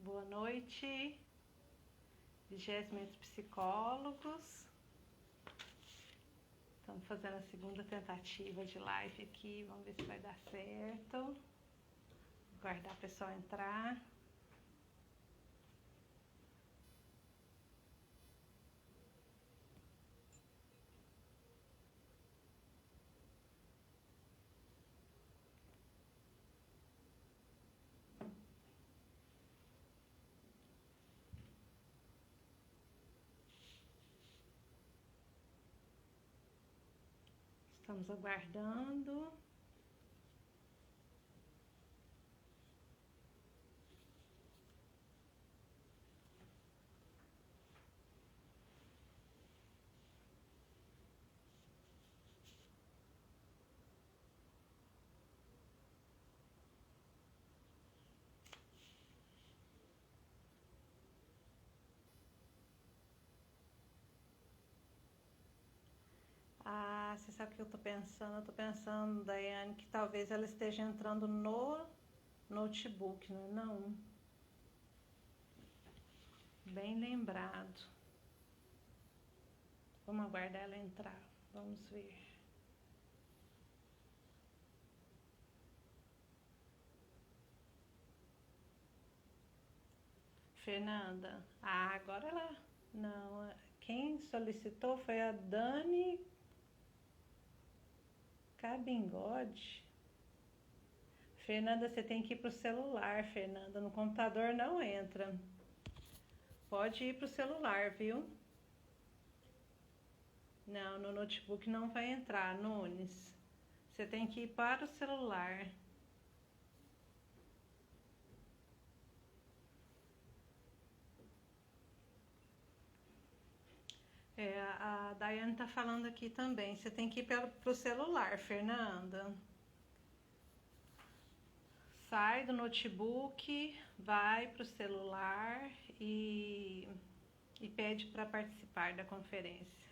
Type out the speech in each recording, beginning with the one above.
Boa noite, 20º psicólogos. Estamos fazendo a segunda tentativa de live aqui, vamos ver se vai dar certo. Aguardar o pessoal entrar. Estamos aguardando. Você sabe o que eu estou pensando? Eu estou pensando, Daiane, que talvez ela esteja entrando no notebook, não é não? Bem lembrado. Vamos aguardar ela entrar, vamos ver. Fernanda, agora ela... Não, quem solicitou foi a Dani Cabingode. Fernanda, você tem que ir para o celular, Fernanda. No computador não entra. Pode ir para o celular, viu? Não, no notebook não vai entrar, Nunes. Você tem que ir para o celular. A Daiane está falando aqui também. Você tem que ir para o celular, Fernanda. Sai do notebook, vai para o celular e pede para participar da conferência.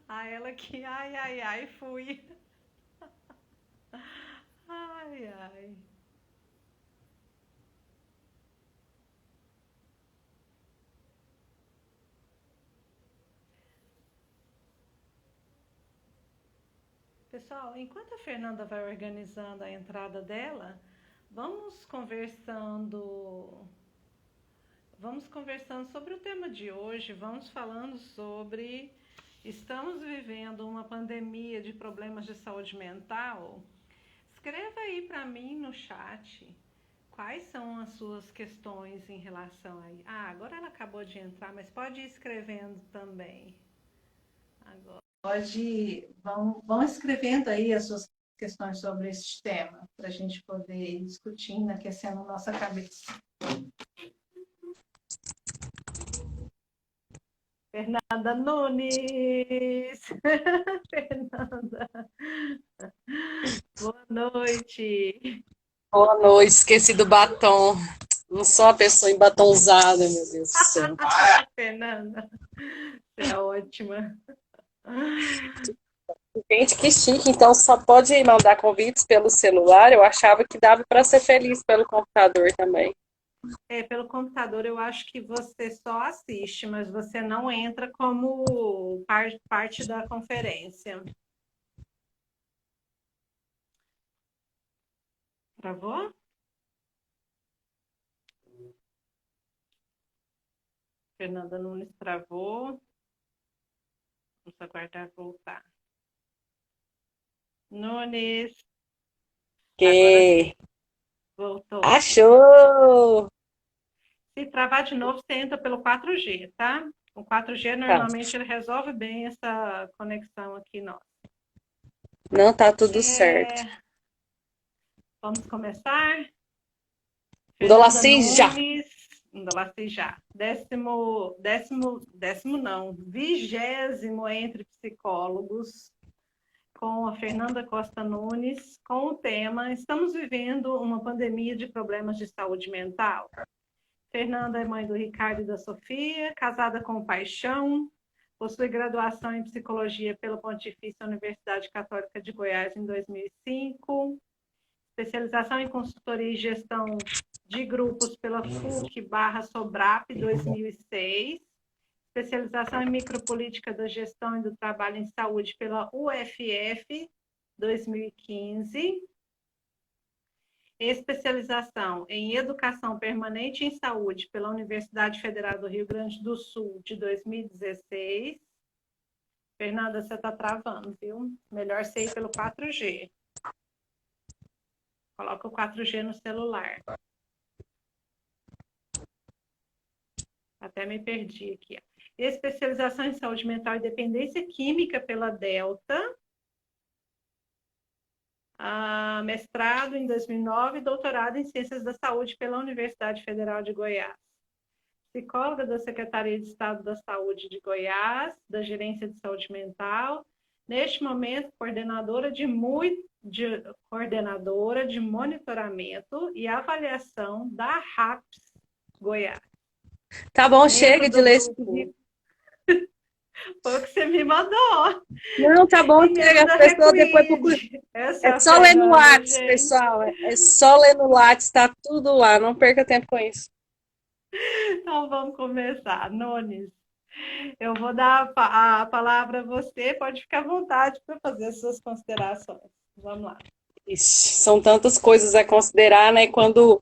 Ela que, ai, fui. Ai. Pessoal, enquanto a Fernanda vai organizando a entrada dela, vamos conversando sobre o tema de hoje, vamos falando sobre... Estamos vivendo uma pandemia de problemas de saúde mental? Escreva aí para mim no chat quais são as suas questões em relação aí. Agora ela acabou de entrar, mas pode ir escrevendo também. Agora. Vão escrevendo aí as suas questões sobre este tema, para a gente poder ir discutindo, aquecendo nossa cabeça. Fernanda Nunes! Fernanda! Boa noite! Boa noite, esqueci do batom. Não sou uma pessoa embatonzada, meu Deus do céu. Fernanda, você é ótima. Gente, que chique, então só pode mandar convites pelo celular. Eu achava que dava para ser feliz pelo computador também. Pelo computador eu acho que você só assiste, mas você não entra como parte da conferência. Travou? Fernanda Nunes travou. Vamos aguardar voltar. Nunes. Que voltou. Achou! Se travar de novo, você entra pelo 4G, tá? O 4G normalmente ele resolve bem essa conexão aqui nossa. Não, tá tudo certo. Vamos começar? Fernanda Nunes. Indolaci já. 20º entre psicólogos, com a Fernanda Costa Nunes, com o tema Estamos vivendo uma pandemia de problemas de saúde mental. Fernanda é mãe do Ricardo e da Sofia, casada com paixão, possui graduação em psicologia pela Pontifícia Universidade Católica de Goiás em 2005, especialização em consultoria e gestão de grupos pela FUC/Sobrap 2006, especialização em micropolítica da gestão e do trabalho em saúde pela UFF 2015, especialização em educação permanente em saúde pela Universidade Federal do Rio Grande do Sul de 2016. Fernanda, você está travando, viu? Melhor ser ir pelo 4G. Coloca o 4G no celular. Até me perdi aqui. Especialização em saúde mental e dependência química pela Delta. Mestrado em 2009 e doutorado em Ciências da Saúde pela Universidade Federal de Goiás. Psicóloga da Secretaria de Estado da Saúde de Goiás, da Gerência de Saúde Mental. Neste momento, coordenadora de monitoramento e avaliação da RAPS Goiás. Tá bom, chega de ler isso. Foi o que você me mandou. Não, tá bom, chega. A pessoa depois procura. É só ler no Lattes, pessoal. É só ler no Lattes, tá tudo lá. Não perca tempo com isso. Então vamos começar. Nunes, eu vou dar a palavra a você. Pode ficar à vontade para fazer as suas considerações. Vamos lá. Ixi, são tantas coisas a considerar, né? Quando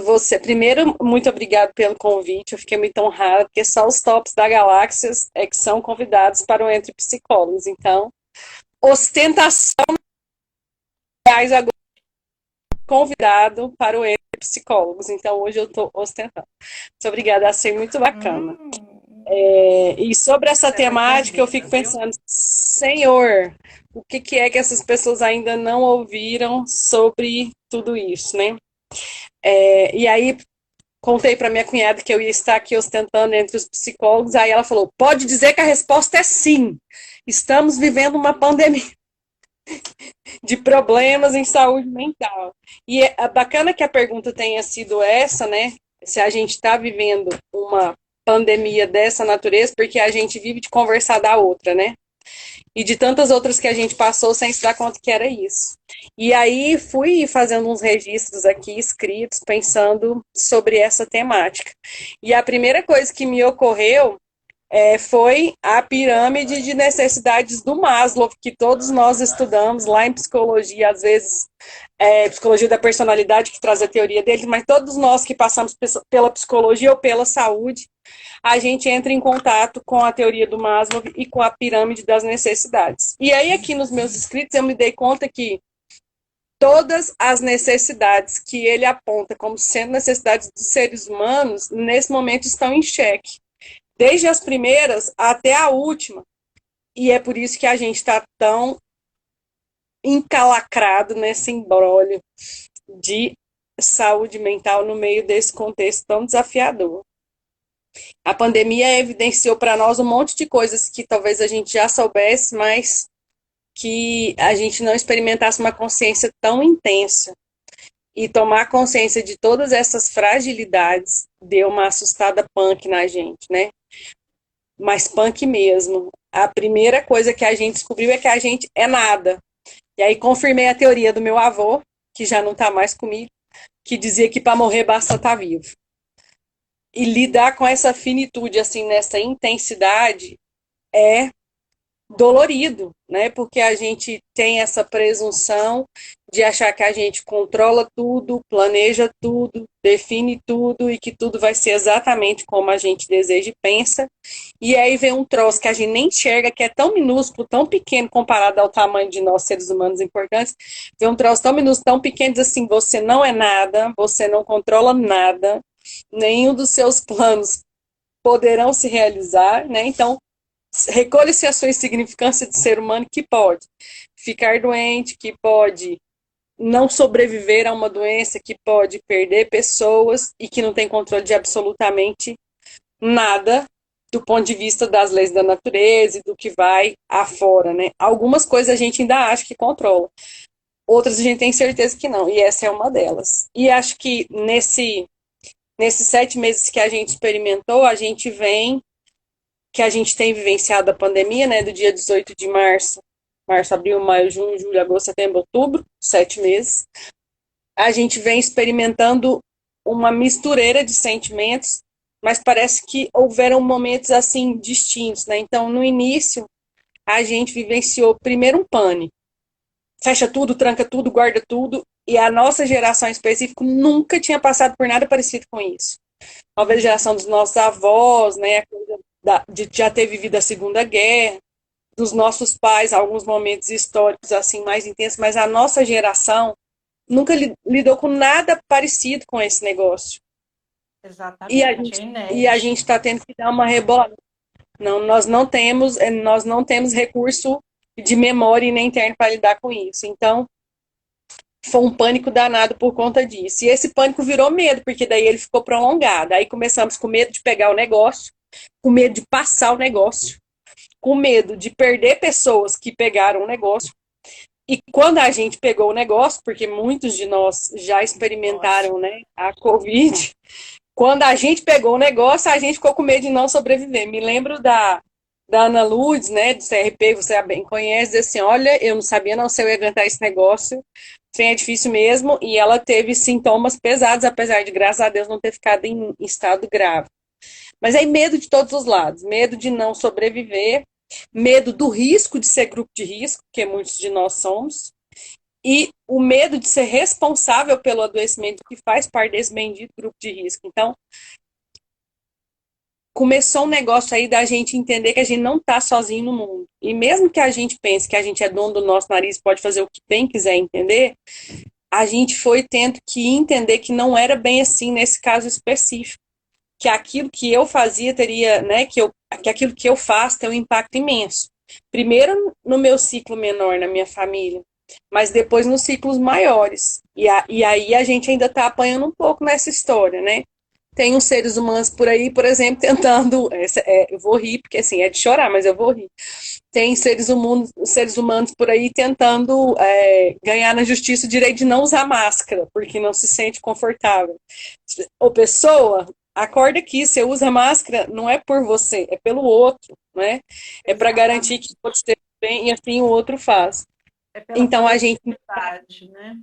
você... Primeiro, muito obrigado pelo convite, eu fiquei muito honrada, porque só os tops da galáxia é que são convidados para o Entre Psicólogos. Então, ostentação, aliás, agora convidado para o Entre Psicólogos. Então, hoje eu estou ostentando. Muito obrigada, achei muito bacana. E sobre essa temática, eu fico pensando, Senhor, o que é que essas pessoas ainda não ouviram sobre tudo isso, né? E aí, contei para minha cunhada que eu ia estar aqui ostentando entre os psicólogos, aí ela falou, pode dizer que a resposta é sim, estamos vivendo uma pandemia de problemas em saúde mental. E é bacana que a pergunta tenha sido essa, né, se a gente está vivendo uma pandemia dessa natureza, porque a gente vive de conversar da outra, né, e de tantas outras que a gente passou sem se dar conta que era isso. E aí fui fazendo uns registros aqui escritos, pensando sobre essa temática. E a primeira coisa que me ocorreu foi a pirâmide de necessidades do Maslow, que todos nós estudamos lá em psicologia, às vezes psicologia da personalidade, que traz a teoria dele, mas todos nós que passamos pela psicologia ou pela saúde, a gente entra em contato com a teoria do Maslow e com a pirâmide das necessidades. E aí aqui nos meus escritos eu me dei conta que todas as necessidades que ele aponta como sendo necessidades dos seres humanos, nesse momento estão em xeque. Desde as primeiras até a última. E é por isso que a gente está tão encalacrado nesse imbróglio de saúde mental no meio desse contexto tão desafiador. A pandemia evidenciou para nós um monte de coisas que talvez a gente já soubesse, mas que a gente não experimentasse uma consciência tão intensa. E tomar consciência de todas essas fragilidades deu uma assustada punk na gente, né? Mas punk mesmo. A primeira coisa que a gente descobriu é que a gente é nada. E aí confirmei a teoria do meu avô, que já não está mais comigo, que dizia que para morrer basta estar vivo. E lidar com essa finitude, assim, nessa intensidade, é dolorido, né? Porque a gente tem essa presunção de achar que a gente controla tudo, planeja tudo, define tudo e que tudo vai ser exatamente como a gente deseja e pensa. E aí vem um troço que a gente nem enxerga, que é tão minúsculo, tão pequeno comparado ao tamanho de nós, seres humanos importantes. Vem um troço tão minúsculo, tão pequeno, diz assim, você não é nada, você não controla nada, nenhum dos seus planos poderão se realizar, né? Então, recolhe-se a sua insignificância de ser humano, que pode ficar doente, que pode não sobreviver a uma doença, que pode perder pessoas e que não tem controle de absolutamente nada do ponto de vista das leis da natureza e do que vai afora, né? Algumas coisas a gente ainda acha que controla, outras a gente tem certeza que não, e essa é uma delas. E acho que nesses 7 meses que a gente experimentou, a gente que a gente tem vivenciado a pandemia, né, do dia 18 de março, abril, maio, junho, julho, agosto, setembro, outubro, 7 meses, a gente vem experimentando uma mistureira de sentimentos, mas parece que houveram momentos assim distintos, né? Então, no início, a gente vivenciou primeiro um pânico. Fecha tudo, tranca tudo, guarda tudo, e a nossa geração em específico nunca tinha passado por nada parecido com isso. Talvez a geração dos nossos avós, né, de já ter vivido a Segunda Guerra, dos nossos pais, alguns momentos históricos assim mais intensos, mas a nossa geração nunca lidou com nada parecido com esse negócio. Exatamente, é E a inédito. gente está tendo que dar uma rebolada. Não, nós não temos recurso de memória e nem interno para lidar com isso. Então, foi um pânico danado por conta disso. E esse pânico virou medo, porque daí ele ficou prolongado. Aí começamos com medo de pegar o negócio, com medo de passar o negócio, com medo de perder pessoas que pegaram o negócio. E quando a gente pegou o negócio, porque muitos de nós já Nossa. experimentaram, né, a Covid, quando a gente pegou o negócio, a gente ficou com medo de não sobreviver. Me lembro da Ana Lourdes, né, do CRP, você bem conhece, diz assim, olha, eu não sabia não se eu ia aguentar esse negócio, trem é difícil mesmo, e ela teve sintomas pesados, apesar de, graças a Deus, não ter ficado em estado grave. Mas aí medo de todos os lados, medo de não sobreviver, medo do risco de ser grupo de risco, que muitos de nós somos, e o medo de ser responsável pelo adoecimento que faz parte desse bendito grupo de risco. Então, começou um negócio aí da gente entender que a gente não está sozinho no mundo. E mesmo que a gente pense que a gente é dono do nosso nariz, pode fazer o que bem quiser entender, a gente foi tendo que entender que não era bem assim nesse caso específico. Que aquilo que eu fazia teria, né, que aquilo que eu faço tem um impacto imenso. Primeiro no meu ciclo menor, na minha família, mas depois nos ciclos maiores. E aí a gente ainda está apanhando um pouco nessa história, né? Tem uns seres humanos por aí, por exemplo, tentando. Eu vou rir, porque assim, é de chorar, mas eu vou rir. Tem seres humanos por aí tentando ganhar na justiça o direito de não usar máscara, porque não se sente confortável. Ô, pessoa, acorda aqui, você usa máscara, não é por você, é pelo outro, né? É para garantir que Exatamente. você esteja bem e assim o outro faz. É pela Então coletividade, né?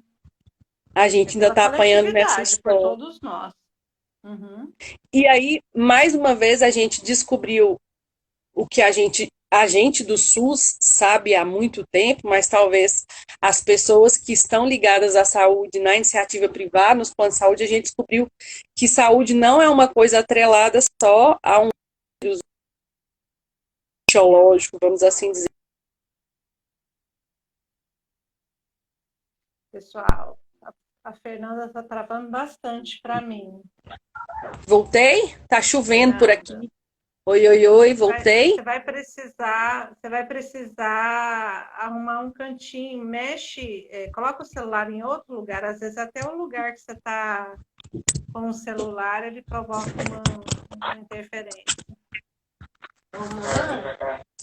a É gente ainda pela está apanhando nessa coletividade, por história. todos nós. Uhum. E aí, mais uma vez, a gente descobriu o que a gente do SUS sabe há muito tempo, mas talvez as pessoas que estão ligadas à saúde na iniciativa privada, nos planos de saúde, a gente descobriu que saúde não é uma coisa atrelada só a um vírus biológico, vamos assim dizer. Pessoal, a Fernanda está travando bastante para mim. Voltei? Tá chovendo por Fernanda, aqui. Oi, oi, oi, voltei? você vai precisar arrumar um cantinho, mexe, coloca o celular em outro lugar, às vezes até o lugar que você está com o celular, ele provoca uma interferência.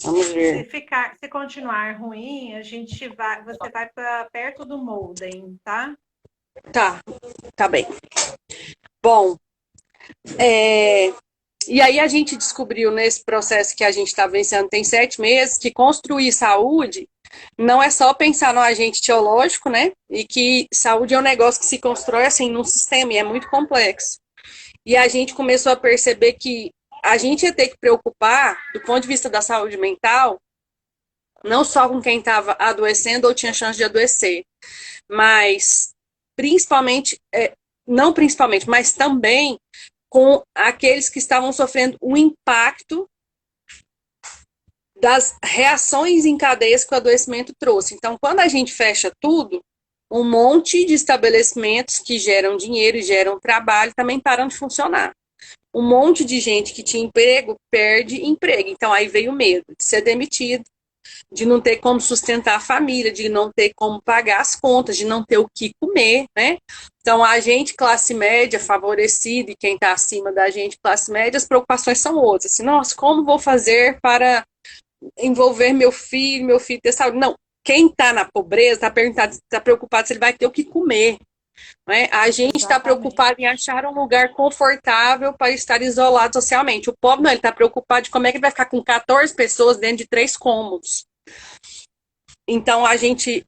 Vamos ver. Se continuar ruim, você vai para perto do modem, tá? Tá, tá bem. Bom, é, e aí a gente descobriu nesse processo que a gente está vencendo tem 7 meses que construir saúde não é só pensar no agente teológico, né? E que saúde é um negócio que se constrói assim num sistema e é muito complexo. E a gente começou a perceber que a gente ia ter que preocupar, do ponto de vista da saúde mental, não só com quem estava adoecendo ou tinha chance de adoecer, mas principalmente, não principalmente, mas também com aqueles que estavam sofrendo o impacto das reações em cadeias que o adoecimento trouxe. Então, quando a gente fecha tudo, um monte de estabelecimentos que geram dinheiro e geram trabalho também param de funcionar. Um monte de gente que tinha emprego perde emprego. Então, aí veio o medo de ser demitido, de não ter como sustentar a família, de não ter como pagar as contas, de não ter o que comer, né? Então, a gente, classe média, favorecida, e quem está acima da gente, classe média, as preocupações são outras. Assim, nossa, como vou fazer para envolver meu filho ter saúde? Não, quem está na pobreza está preocupado se ele vai ter o que comer. Né? A gente está preocupado em Exatamente. achar um lugar confortável para estar isolado socialmente. O pobre não, ele está preocupado de como é que ele vai ficar com 14 pessoas dentro de 3 cômodos. Então, a gente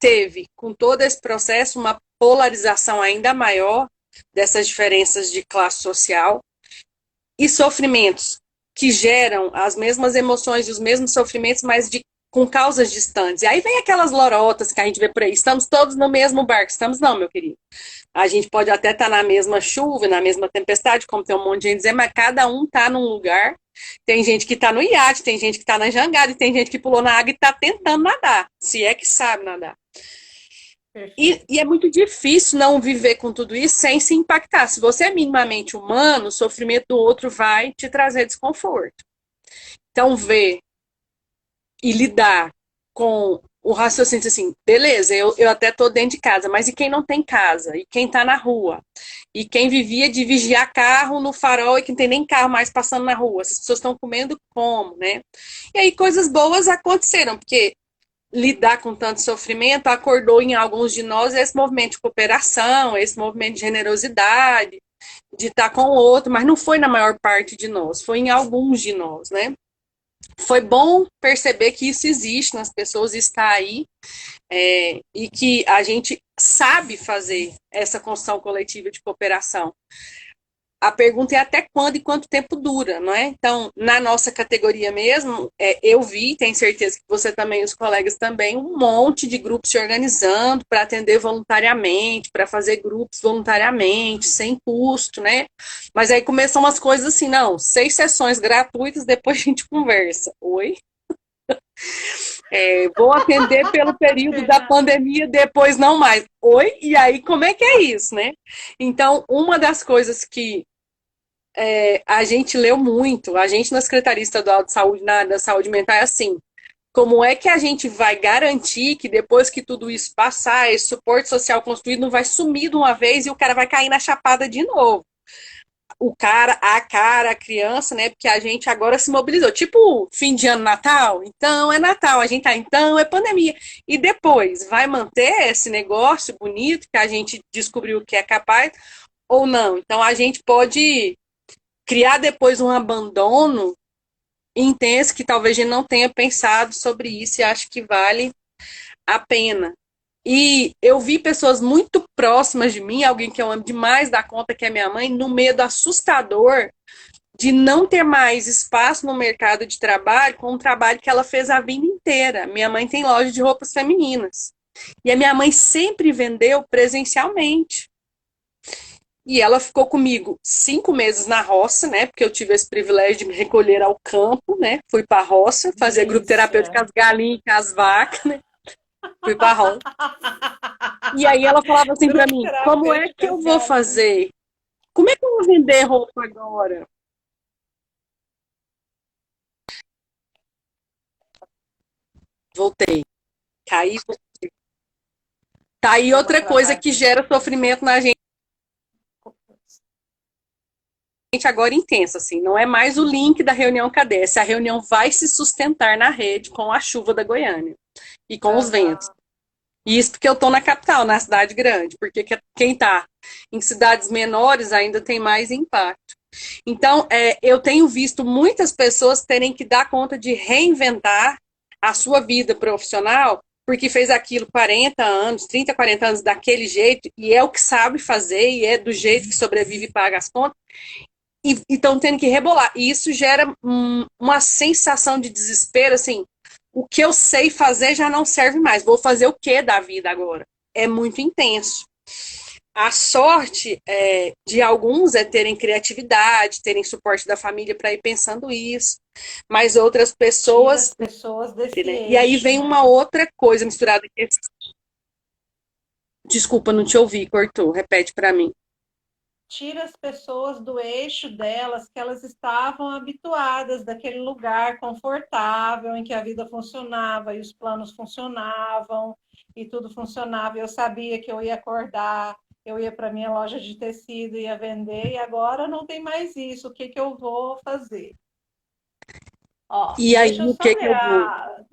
teve, com todo esse processo, uma polarização ainda maior dessas diferenças de classe social e sofrimentos que geram as mesmas emoções e os mesmos sofrimentos, mas com causas distantes. E aí vem aquelas lorotas que a gente vê por aí, estamos todos no mesmo barco. Estamos não, meu querido. A gente pode até estar na mesma chuva, na mesma tempestade, como tem um monte de gente dizer, mas cada um está num lugar. Tem gente que está no iate, tem gente que está na jangada, e tem gente que pulou na água e está tentando nadar, se é que sabe nadar. E é muito difícil não viver com tudo isso sem se impactar. Se você é minimamente humano, o sofrimento do outro vai te trazer desconforto. Então, ver e lidar com o raciocínio assim, beleza, eu até tô dentro de casa, mas e quem não tem casa? E quem tá na rua? E quem vivia de vigiar carro no farol e que não tem nem carro mais passando na rua? Essas pessoas estão comendo como, né? E aí coisas boas aconteceram, porque lidar com tanto sofrimento acordou em alguns de nós esse movimento de cooperação, esse movimento de generosidade, de estar com o outro, mas não foi na maior parte de nós, foi em alguns de nós, né? Foi bom perceber que isso existe nas pessoas, está aí, e que a gente sabe fazer essa construção coletiva de cooperação. A pergunta é até quando e quanto tempo dura, não é? Então, na nossa categoria mesmo, eu vi, tenho certeza que você também, os colegas também, um monte de grupos se organizando para atender voluntariamente, para fazer grupos voluntariamente, sem custo, né? Mas aí começam umas coisas assim, não, 6 sessões gratuitas, depois a gente conversa. Oi? Vou atender pelo período da pandemia, depois não mais. Oi? E aí, como é que é isso, né? Então, uma das coisas que a gente leu muito, a gente na Secretaria Estadual de Saúde, da Saúde Mental, é assim, como é que a gente vai garantir que depois que tudo isso passar, esse suporte social construído não vai sumir de uma vez e o cara vai cair na chapada de novo? O cara, a criança, né? Porque a gente agora se mobilizou. Tipo, fim de ano, Natal? Então é Natal. A gente tá, então é pandemia. E depois, vai manter esse negócio bonito que a gente descobriu que é capaz ou não? Então a gente pode criar depois um abandono intenso que talvez a gente não tenha pensado sobre isso e acho que vale a pena. E eu vi pessoas muito próximas de mim, alguém que eu amo demais da conta, que é minha mãe, no medo assustador de não ter mais espaço no mercado de trabalho com um trabalho que ela fez a vida inteira. Minha mãe tem loja de roupas femininas. E a minha mãe sempre vendeu presencialmente. E ela ficou comigo 5 meses na roça, né? Porque eu tive esse privilégio de me recolher ao campo, né? Fui para a roça, fazer grupo terapêutico com as galinhas, com as vacas, né? Fui para a roça. E aí ela falava assim para mim, como é que eu vou fazer? Como é que eu vou vender roupa agora? Voltei. Caí. Tá aí outra coisa que gera sofrimento na gente agora intensa, assim. Não é mais o link da reunião cadência. A reunião vai se sustentar na rede com a chuva da Goiânia e com os ventos. E isso porque eu tô na capital, na cidade grande, porque quem tá em cidades menores ainda tem mais impacto. Então, eu tenho visto muitas pessoas terem que dar conta de reinventar a sua vida profissional, porque fez aquilo 40 anos, 30, 40 anos daquele jeito, e é o que sabe fazer, e é do jeito que sobrevive e paga as contas, e estão tendo que rebolar. E isso gera uma sensação de desespero, assim, o que eu sei fazer já não serve mais. Vou fazer o que da vida agora? É muito intenso. A sorte de alguns é terem criatividade, terem suporte da família para ir pensando isso. Mas outras pessoas. Desse né? E aí vem uma outra coisa misturada. Desculpa, não te ouvi, cortou. Repete para mim. Tira as pessoas do eixo delas, que elas estavam habituadas daquele lugar confortável em que a vida funcionava e os planos funcionavam e tudo funcionava. Eu sabia que eu ia acordar, eu ia para minha loja de tecido, ia vender e agora não tem mais isso. O que que eu vou fazer? Ó, E aí, o que que eu vou?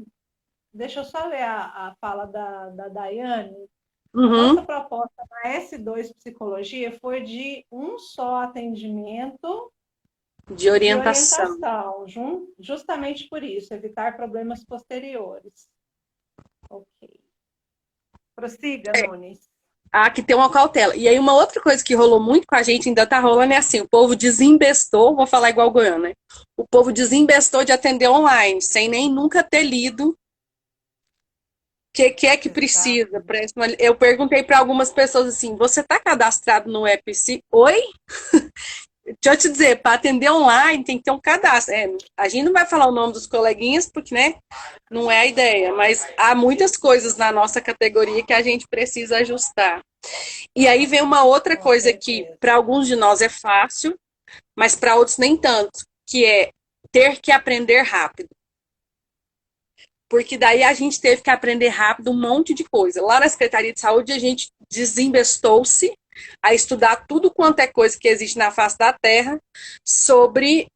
deixa eu só ler a fala da Daiane. A Uhum. nossa proposta na S2 Psicologia foi de um só atendimento De de orientação. orientação, justamente por isso, evitar problemas posteriores. Ok. Prossiga, Nunes. há que ter uma cautela. E aí uma outra coisa que rolou muito com a gente, ainda tá rolando, é assim, o povo desembestou, vou falar igual Goiânia, né? O povo desembestou de atender online, sem nem nunca ter lido o que é que precisa. Exato. Eu perguntei para algumas pessoas assim, você tá cadastrado no EPC? Oi? Deixa eu te dizer, para atender online tem que ter um cadastro. A gente não vai falar o nome dos coleguinhas, porque, né, não é a ideia, mas há muitas coisas na nossa categoria que a gente precisa ajustar. E aí vem uma outra Com coisa que certeza. para alguns de nós é fácil, mas para outros nem tanto, que é ter que aprender rápido. Porque daí a gente teve que aprender rápido um monte de coisa. Lá na Secretaria de Saúde, a gente desinvestou-se a estudar tudo quanto é coisa que existe na face da Terra sobre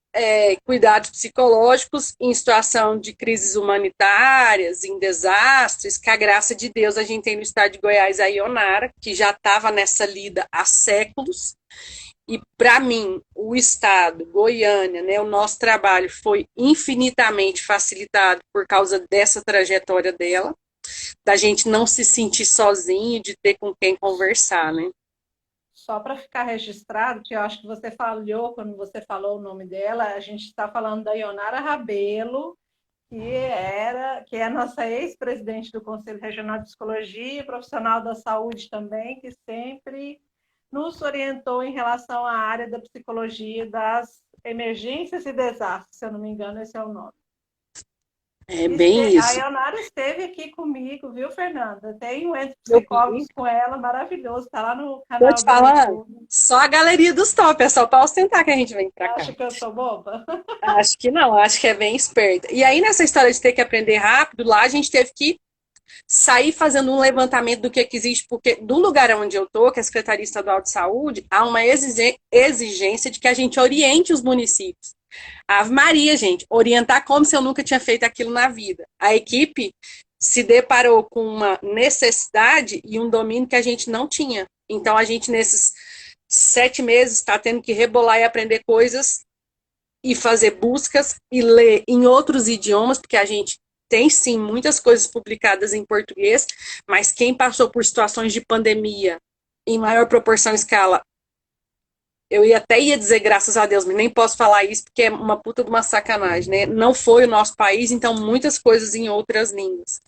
cuidados psicológicos em situação de crises humanitárias, em desastres, que a graça de Deus a gente tem no estado de Goiás a Ionara, que já estava nessa lida há séculos, e para mim, o Estado, Goiânia, né, o nosso trabalho foi infinitamente facilitado por causa dessa trajetória dela, da gente não se sentir sozinho, de ter com quem conversar, né? Só para ficar registrado, que eu acho que você falhou quando você falou o nome dela, a gente está falando da Ionara Rabelo, que é a nossa ex-presidente do Conselho Regional de Psicologia, profissional da saúde também, que sempre nos orientou em relação à área da psicologia das emergências e desastres, se eu não me engano, esse é o nome. É bem A isso. Ionara esteve aqui comigo, viu, Fernanda? Tem um Entre Eu vi, Psicólogos com ela, maravilhoso, está lá no tô te canal do falando, YouTube. só a galeria dos top, é só para ostentar que a gente vem para cá. Acha que eu sou boba? Acho que não, acho que é bem esperta. E aí, nessa história de ter que aprender rápido, lá a gente teve que sair fazendo um levantamento do que existe, porque do lugar onde eu estou, que é a Secretaria Estadual de Saúde, há uma exigência de que a gente oriente os municípios. Ave Maria, gente, orientar como se eu nunca tinha feito aquilo na vida. A equipe se deparou com uma necessidade e um domínio que a gente não tinha. Então, a gente, nesses 7 meses, está tendo que rebolar e aprender coisas e fazer buscas e ler em outros idiomas, porque a gente tem sim muitas coisas publicadas em português, mas quem passou por situações de pandemia em maior proporção e escala, eu ia dizer graças a Deus, mas nem posso falar isso porque é uma puta de uma sacanagem, né? Não foi o nosso país, então muitas coisas em outras línguas.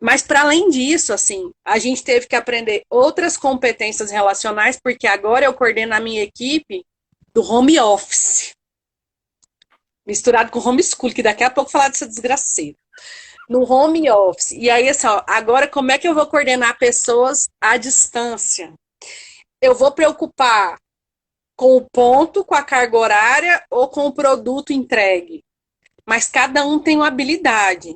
Mas para além disso, assim, a gente teve que aprender outras competências relacionais, porque agora eu coordeno a minha equipe do home office misturado com homeschool, que daqui a pouco falar dessa desgraceira. No home office. E aí, assim, ó, agora como é que eu vou coordenar pessoas à distância? Eu vou preocupar com o ponto, com a carga horária ou com o produto entregue? Mas cada um tem uma habilidade.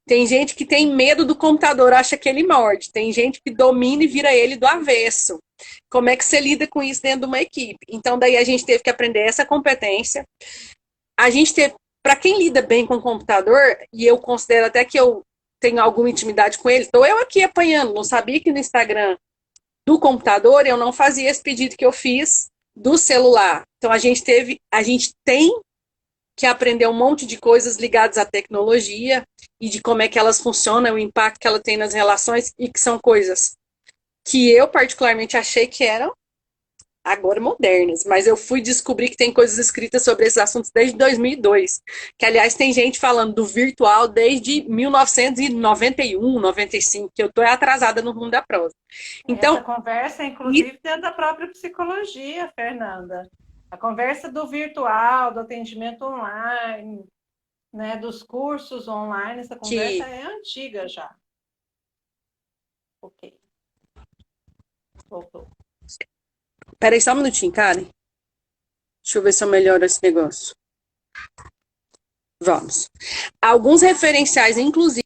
Tem gente que tem medo do computador, acha que ele morde. Tem gente que domina e vira ele do avesso. Como é que você lida com isso dentro de uma equipe? Então, daí a gente teve que aprender essa competência. A gente teve, para quem lida bem com o computador, e eu considero até que eu tenho alguma intimidade com ele, estou eu aqui apanhando, não sabia que no Instagram do computador eu não fazia esse pedido que eu fiz do celular. Então a gente tem que aprender um monte de coisas ligadas à tecnologia e de como é que elas funcionam, o impacto que ela tem nas relações e que são coisas que eu particularmente achei que eram agora modernas, mas eu fui descobrir que tem coisas escritas sobre esses assuntos desde 2002, que aliás tem gente falando do virtual desde 1991, 95, que eu tô atrasada no rumo da prosa. Essa Então, conversa, e inclusive, dentro da própria psicologia, Fernanda. A conversa do virtual, do atendimento online, né, dos cursos online, essa conversa que é antiga já. Ok, voltou. peraí só um minutinho, Karen. Deixa eu ver se eu melhoro esse negócio. Vamos. Alguns referenciais, inclusive,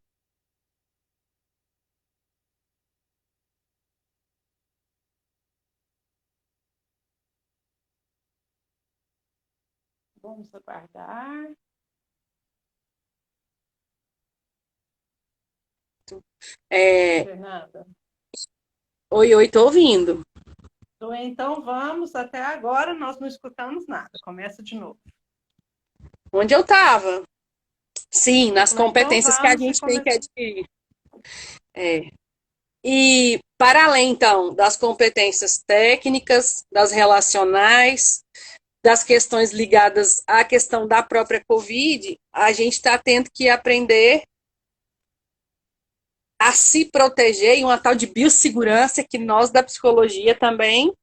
Vamos aguardar. é... Fernanda. Oi, oi, tô ouvindo. Então vamos, até agora nós não escutamos nada. Começa de novo. Onde eu tava? Sim, Você nas falou, então competências que a vamos e gente tem que começa. adquirir. É. E, para além, então, das competências técnicas, das relacionais, das questões ligadas à questão da própria Covid, a gente está tendo que aprender a se proteger em uma tal de biossegurança que nós da psicologia também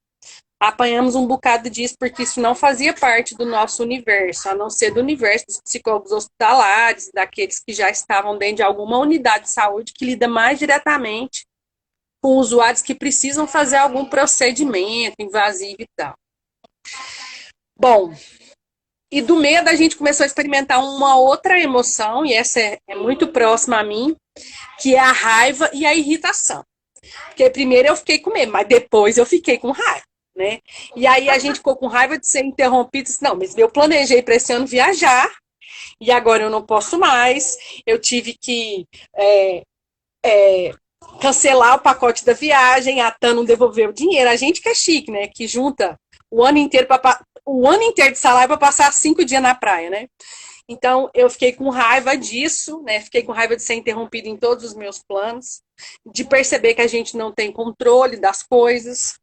apanhamos um bocado disso, porque isso não fazia parte do nosso universo, a não ser do universo dos psicólogos hospitalares, daqueles que já estavam dentro de alguma unidade de saúde que lida mais diretamente com usuários que precisam fazer algum procedimento invasivo e tal. Bom, e do medo a gente começou a experimentar uma outra emoção, e essa é muito próxima a mim, que é a raiva e a irritação. Porque primeiro eu fiquei com medo, mas depois eu fiquei com raiva, né? E aí a gente ficou com raiva de ser interrompido. Disse, não, mas eu planejei para esse ano viajar, e agora eu não posso mais. Eu tive que cancelar o pacote da viagem, a TAM não devolveu o dinheiro. A gente que é chique, né? Que junta o ano inteiro, o ano inteiro de salário para passar 5 dias na praia, né? Então, eu fiquei com raiva disso, né? Fiquei com raiva de ser interrompido em todos os meus planos, de perceber que a gente não tem controle das coisas,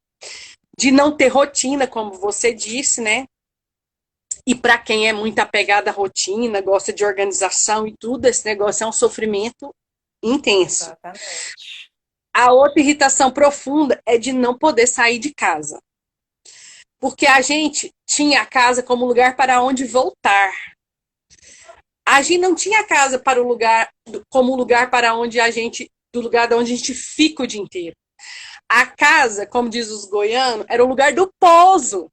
de não ter rotina, como você disse, né? E para quem é muito apegado à rotina, gosta de organização e tudo, esse negócio é um sofrimento intenso. Exatamente. A outra irritação profunda é de não poder sair de casa. Porque a gente tinha a casa como lugar para onde voltar. A gente não tinha a casa para o lugar como lugar para onde a gente do lugar de onde a gente fica o dia inteiro. A casa, como diz os goianos, era o lugar do pouso.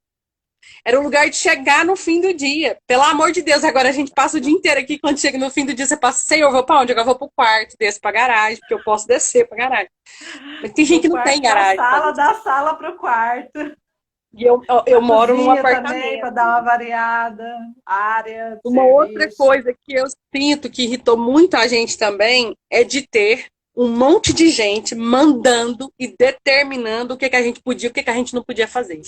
Era o lugar de chegar no fim do dia. Pelo amor de Deus, agora a gente passa o dia inteiro aqui. Quando chega no fim do dia, você passa, Senhor, eu vou para onde? Agora eu vou para o quarto, desço para a garagem, porque eu posso descer para a garagem. Mas tem gente Do que não tem quarto para a garagem. sala, da sala para o quarto. E eu A moro num cozinha também, para apartamento. dar uma variada. Área de Uma outra serviço. coisa que eu sinto que irritou muito a gente também é de ter um monte de gente mandando e determinando o que a gente podia e o que a gente não podia fazer.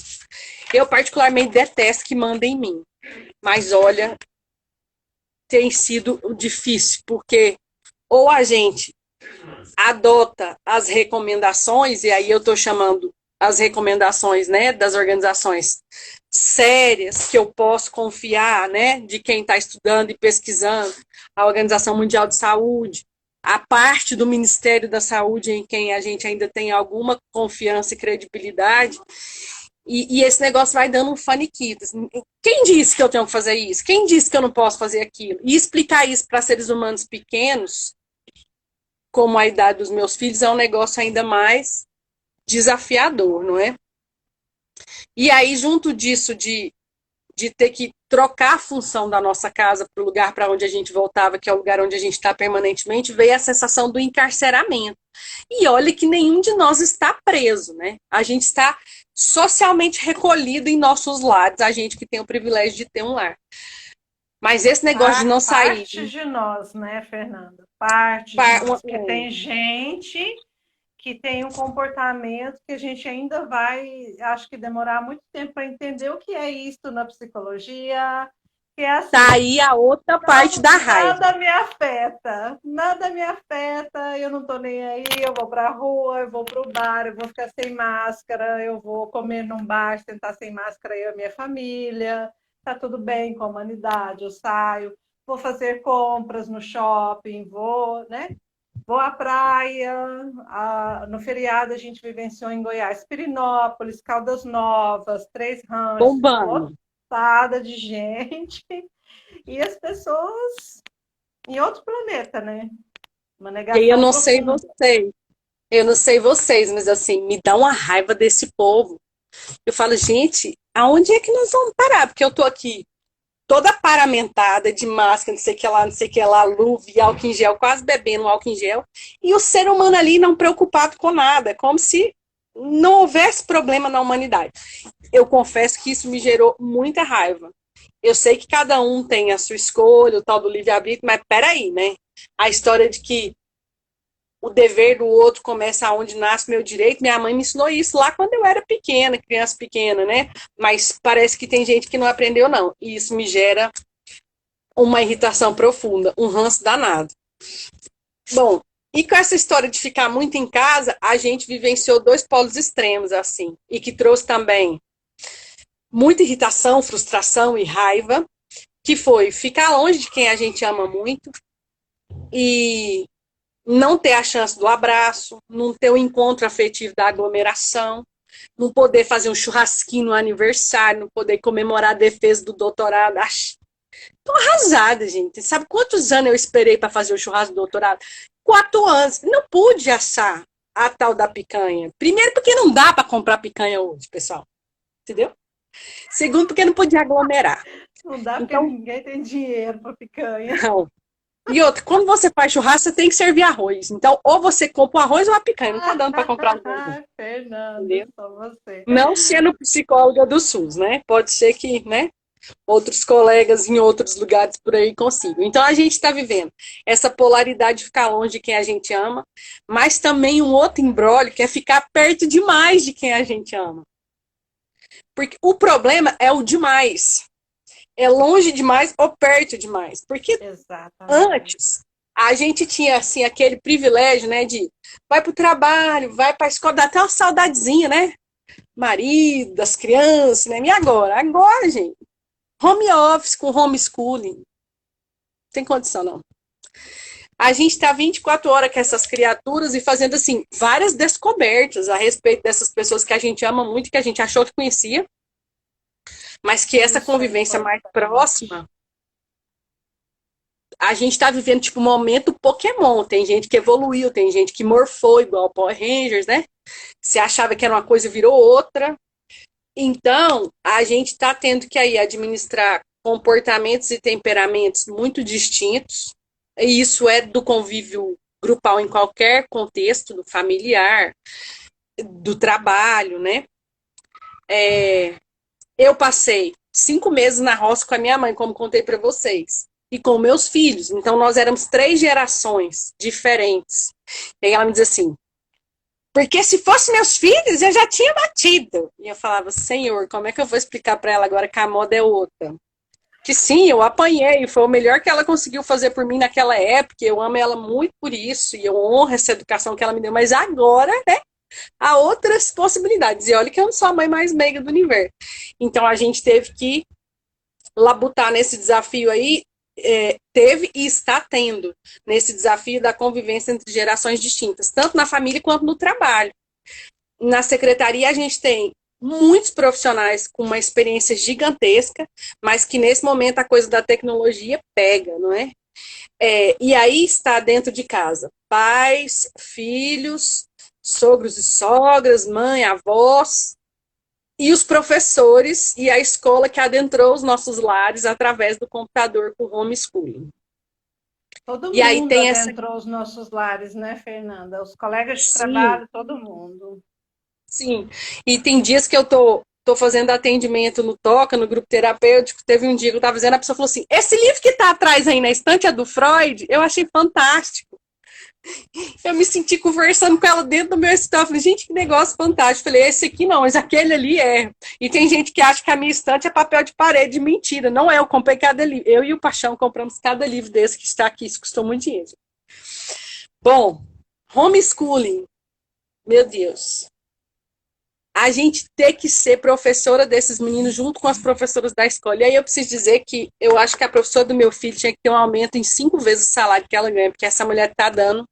Eu, particularmente, detesto que mandem em mim. Mas, olha, tem sido difícil, porque ou a gente adota as recomendações, e aí eu estou chamando as recomendações, né, das organizações sérias que eu posso confiar, né, de quem está estudando e pesquisando, a Organização Mundial de Saúde, a parte do Ministério da Saúde em quem a gente ainda tem alguma confiança e credibilidade, e esse negócio vai dando um faniquito. Quem disse que eu tenho que fazer isso? Quem disse que eu não posso fazer aquilo? E explicar isso para seres humanos pequenos, como a idade dos meus filhos, é um negócio ainda mais desafiador, não é? E aí, junto disso, de ter que trocar a função da nossa casa para o lugar para onde a gente voltava, que é o lugar onde a gente está permanentemente, veio a sensação do encarceramento. E olha que nenhum de nós está preso, né? A gente está socialmente recolhido em nossos lares, a gente que tem o privilégio de ter um lar. Mas esse negócio de não sair. Parte de nós, né, Fernanda? Parte de nós. Porque tem gente que tem um comportamento que a gente ainda vai, acho que demorar muito tempo para entender o que é isso na psicologia, que é assim, tá aí a outra parte da raiva. nada me afeta, eu não tô nem aí, eu vou pra rua, eu vou pro bar, eu vou ficar sem máscara, eu vou comer num bar, sentar sem máscara eu e a minha família, tá tudo bem com a humanidade, eu saio, vou fazer compras no shopping, vou, né? Vou à praia, no feriado a gente vivenciou em Goiás, Pirinópolis, Caldas Novas, Três Ranchos, Bombando. lotada de gente, e as pessoas em outro planeta, né? Uma E eu negação não sei profunda. vocês, eu não sei vocês, mas assim, me dá uma raiva desse povo. Eu falo, gente, aonde é que nós vamos parar? Porque eu tô aqui toda paramentada de máscara, não sei o que lá, luva e álcool em gel, quase bebendo álcool em gel, e o ser humano ali não preocupado com nada, como se não houvesse problema na humanidade. Eu confesso que isso me gerou muita raiva. Eu sei que cada um tem a sua escolha, o tal do livre-arbítrio, mas peraí, né? A história de que o dever do outro começa onde nasce meu direito. Minha mãe me ensinou isso lá quando eu era pequena, criança pequena, né? Mas parece que tem gente que não aprendeu, não. E isso me gera uma irritação profunda, um ranço danado. Bom, E com essa história de ficar muito em casa, a gente vivenciou dois polos extremos, assim, e que trouxe também muita irritação, frustração e raiva, que foi ficar longe de quem a gente ama muito e não ter a chance do abraço, não ter o encontro afetivo da aglomeração, não poder fazer um churrasquinho no aniversário, não poder comemorar a defesa do doutorado. Tô arrasada, gente. Sabe quantos anos eu esperei para fazer o churrasco do doutorado? 4 anos. Não pude assar a tal da picanha. Primeiro, porque não dá para comprar picanha hoje, pessoal. Entendeu? Segundo, porque não podia aglomerar. Não dá porque Então, ninguém tem dinheiro para picanha. não. E outra, quando você faz churrasco, você tem que servir arroz. Então, ou você compra o arroz ou a picanha. Não tá dando para comprar os dois, Fernanda, entendeu? só você. Não sendo psicóloga do SUS, né? Pode ser que, né? Outros colegas em outros lugares por aí consigam. Então, a gente está vivendo essa polaridade de ficar longe de quem a gente ama, mas também um outro imbróglio que é ficar perto demais de quem a gente ama. Porque o problema é o demais. É longe demais ou perto demais. Porque Exatamente. antes a gente tinha assim aquele privilégio, né, de vai para o trabalho, vai para a escola, dá até uma saudadezinha, né? Marido, das crianças, né? E agora? Agora, gente, home office com homeschooling. Não tem condição, não. A gente está 24 horas com essas criaturas e fazendo, assim, várias descobertas a respeito dessas pessoas que a gente ama muito, que a gente achou que conhecia, mas que essa Isso é convivência mais importante. próxima, a gente está vivendo, tipo, um momento Pokémon. Tem gente que evoluiu, tem gente que morfou, igual Power Rangers, né? Se achava que era uma coisa, virou outra. Então, a gente está tendo que aí administrar comportamentos e temperamentos muito distintos. E isso é do convívio grupal em qualquer contexto, do familiar, do trabalho, né? Eu passei 5 meses na roça com a minha mãe, como contei para vocês, e com meus filhos. Então, nós éramos 3 gerações diferentes. E aí ela me diz assim, porque se fosse meus filhos, eu já tinha batido. E eu falava, Senhor, como é que eu vou explicar para ela agora que a moda é outra? Que sim, eu apanhei, foi o melhor que ela conseguiu fazer por mim naquela época, eu amo ela muito por isso, e eu honro essa educação que ela me deu, mas agora, né, há outras possibilidades, e olha que eu não sou a mãe mais meiga do universo. Então a gente teve que labutar nesse desafio aí, teve e está tendo nesse desafio da convivência entre gerações distintas, tanto na família quanto no trabalho. Na secretaria a gente tem muitos profissionais com uma experiência gigantesca, mas que nesse momento a coisa da tecnologia pega, não é? E aí está dentro de casa pais, filhos, sogros e sogras, mãe, avós, e os professores e a escola que adentrou os nossos lares através do computador com homeschooling. Todo E aí mundo tem essa. adentrou os nossos lares, né, Fernanda? Os colegas de Sim, trabalho, todo mundo. sim. E tem dias que eu tô fazendo atendimento no Toca, no grupo terapêutico. Teve um dia que eu estava fazendo, a pessoa falou assim: esse livro que está atrás aí na estante é do Freud? Eu achei fantástico. Eu me senti conversando com ela dentro do meu escritório. Falei, gente, que negócio fantástico. Falei, esse aqui não, mas aquele ali é. E tem gente que acha que a minha estante é papel de parede. Mentira, não é. Eu comprei cada livro. Eu e o Paixão compramos cada livro desse que está aqui. Isso custou muito dinheiro. Bom, homeschooling. Meu Deus. A gente ter que ser professora desses meninos junto com as professoras da escola. E aí eu preciso dizer que eu acho que a professora do meu filho tinha que ter um aumento em 5 vezes o salário que ela ganha, porque essa mulher está dando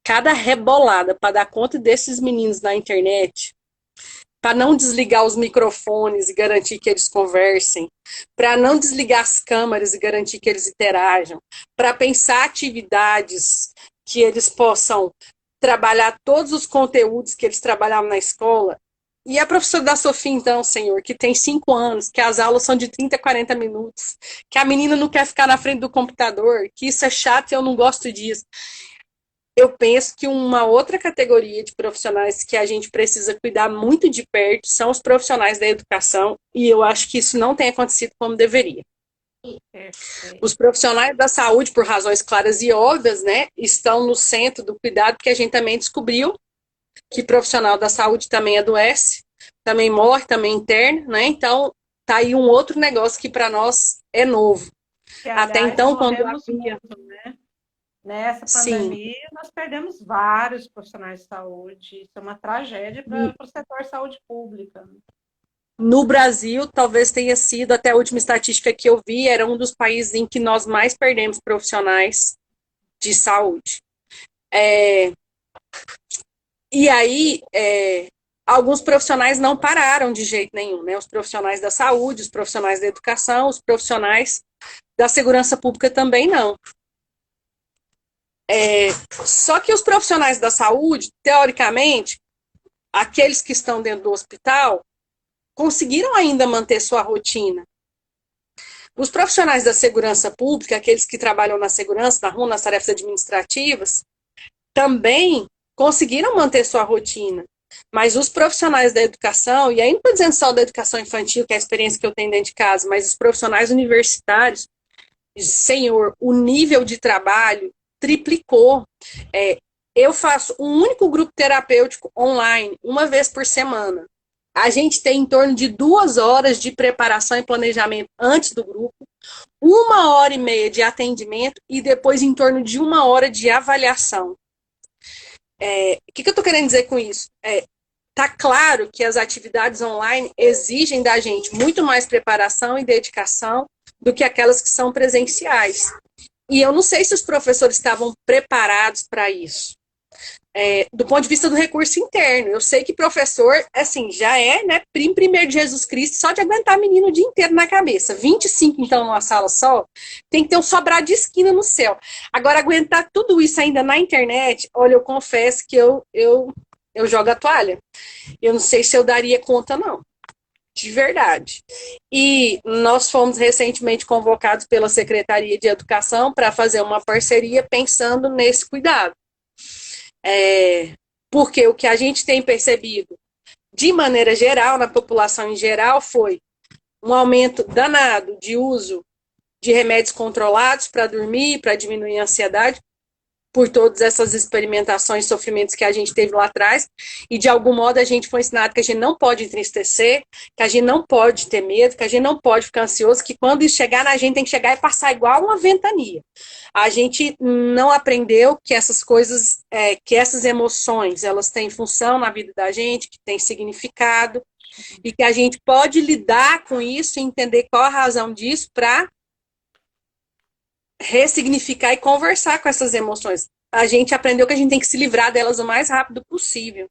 cada rebolada para dar conta desses meninos na internet, para não desligar os microfones e garantir que eles conversem, para não desligar as câmeras e garantir que eles interajam, para pensar atividades que eles possam trabalhar todos os conteúdos que eles trabalhavam na escola. E a professora da Sofia, então, senhor, que tem 5 anos, que as aulas são de 30 a 40 minutos, que a menina não quer ficar na frente do computador, que isso é chato e eu não gosto disso. Eu penso que uma outra categoria de profissionais que a gente precisa cuidar muito de perto são os profissionais da educação, e eu acho que isso não tem acontecido como deveria. Perfeito. Os profissionais da saúde, por razões claras e óbvias, né, estão no centro do cuidado, porque a gente também descobriu que profissional da saúde também adoece, também morre, também interna, né? Então, tá aí um outro negócio que para nós é novo. Que, Até aliás, então, quando morremos havia muito, né? Nessa Sim. pandemia, nós perdemos vários profissionais de saúde. Isso é uma tragédia para o setor de saúde pública. No Brasil, talvez tenha sido, até a última estatística que eu vi, era um dos países em que nós mais perdemos profissionais de saúde. É, e aí, alguns profissionais não pararam de jeito nenhum, né? Os profissionais da saúde, os profissionais da educação, os profissionais da segurança pública também não. Só que os profissionais da saúde, teoricamente, aqueles que estão dentro do hospital, conseguiram ainda manter sua rotina. Os profissionais da segurança pública, aqueles que trabalham na segurança, na rua, nas tarefas administrativas, também conseguiram manter sua rotina. Mas os profissionais da educação, e aí não estou dizendo só da educação infantil, que é a experiência que eu tenho dentro de casa, mas os profissionais universitários, senhor, o nível de trabalho triplicou. É, eu faço um único grupo terapêutico online, uma vez por semana. A gente tem em torno de 2 horas de preparação e planejamento antes do grupo, 1 hora e meia de atendimento e depois em torno de 1 hora de avaliação. O que eu estou querendo dizer com isso? Tá claro que as atividades online exigem da gente muito mais preparação e dedicação do que aquelas que são presenciais. E eu não sei se os professores estavam preparados para isso. Do ponto de vista do recurso interno, eu sei que professor, assim, já é, né, primeiro de Jesus Cristo, só de aguentar menino o dia inteiro na cabeça. 25, então, numa sala só, tem que ter um sobrado de esquina no céu. Agora, aguentar tudo isso ainda na internet, olha, eu confesso que eu jogo a toalha. Eu não sei se eu daria conta, não. De verdade. E nós fomos recentemente convocados pela Secretaria de Educação para fazer uma parceria pensando nesse cuidado. Porque o que a gente tem percebido, de maneira geral, na população em geral, foi um aumento danado de uso de remédios controlados para dormir, para diminuir a ansiedade, por todas essas experimentações e sofrimentos que a gente teve lá atrás, e de algum modo a gente foi ensinado que a gente não pode entristecer, que a gente não pode ter medo, que a gente não pode ficar ansioso, que quando isso chegar na gente tem que chegar e passar igual uma ventania. A gente não aprendeu que essas coisas, que essas emoções, elas têm função na vida da gente, que tem significado, e que a gente pode lidar com isso e entender qual a razão disso para ressignificar e conversar com essas emoções. A gente aprendeu que a gente tem que se livrar delas o mais rápido possível.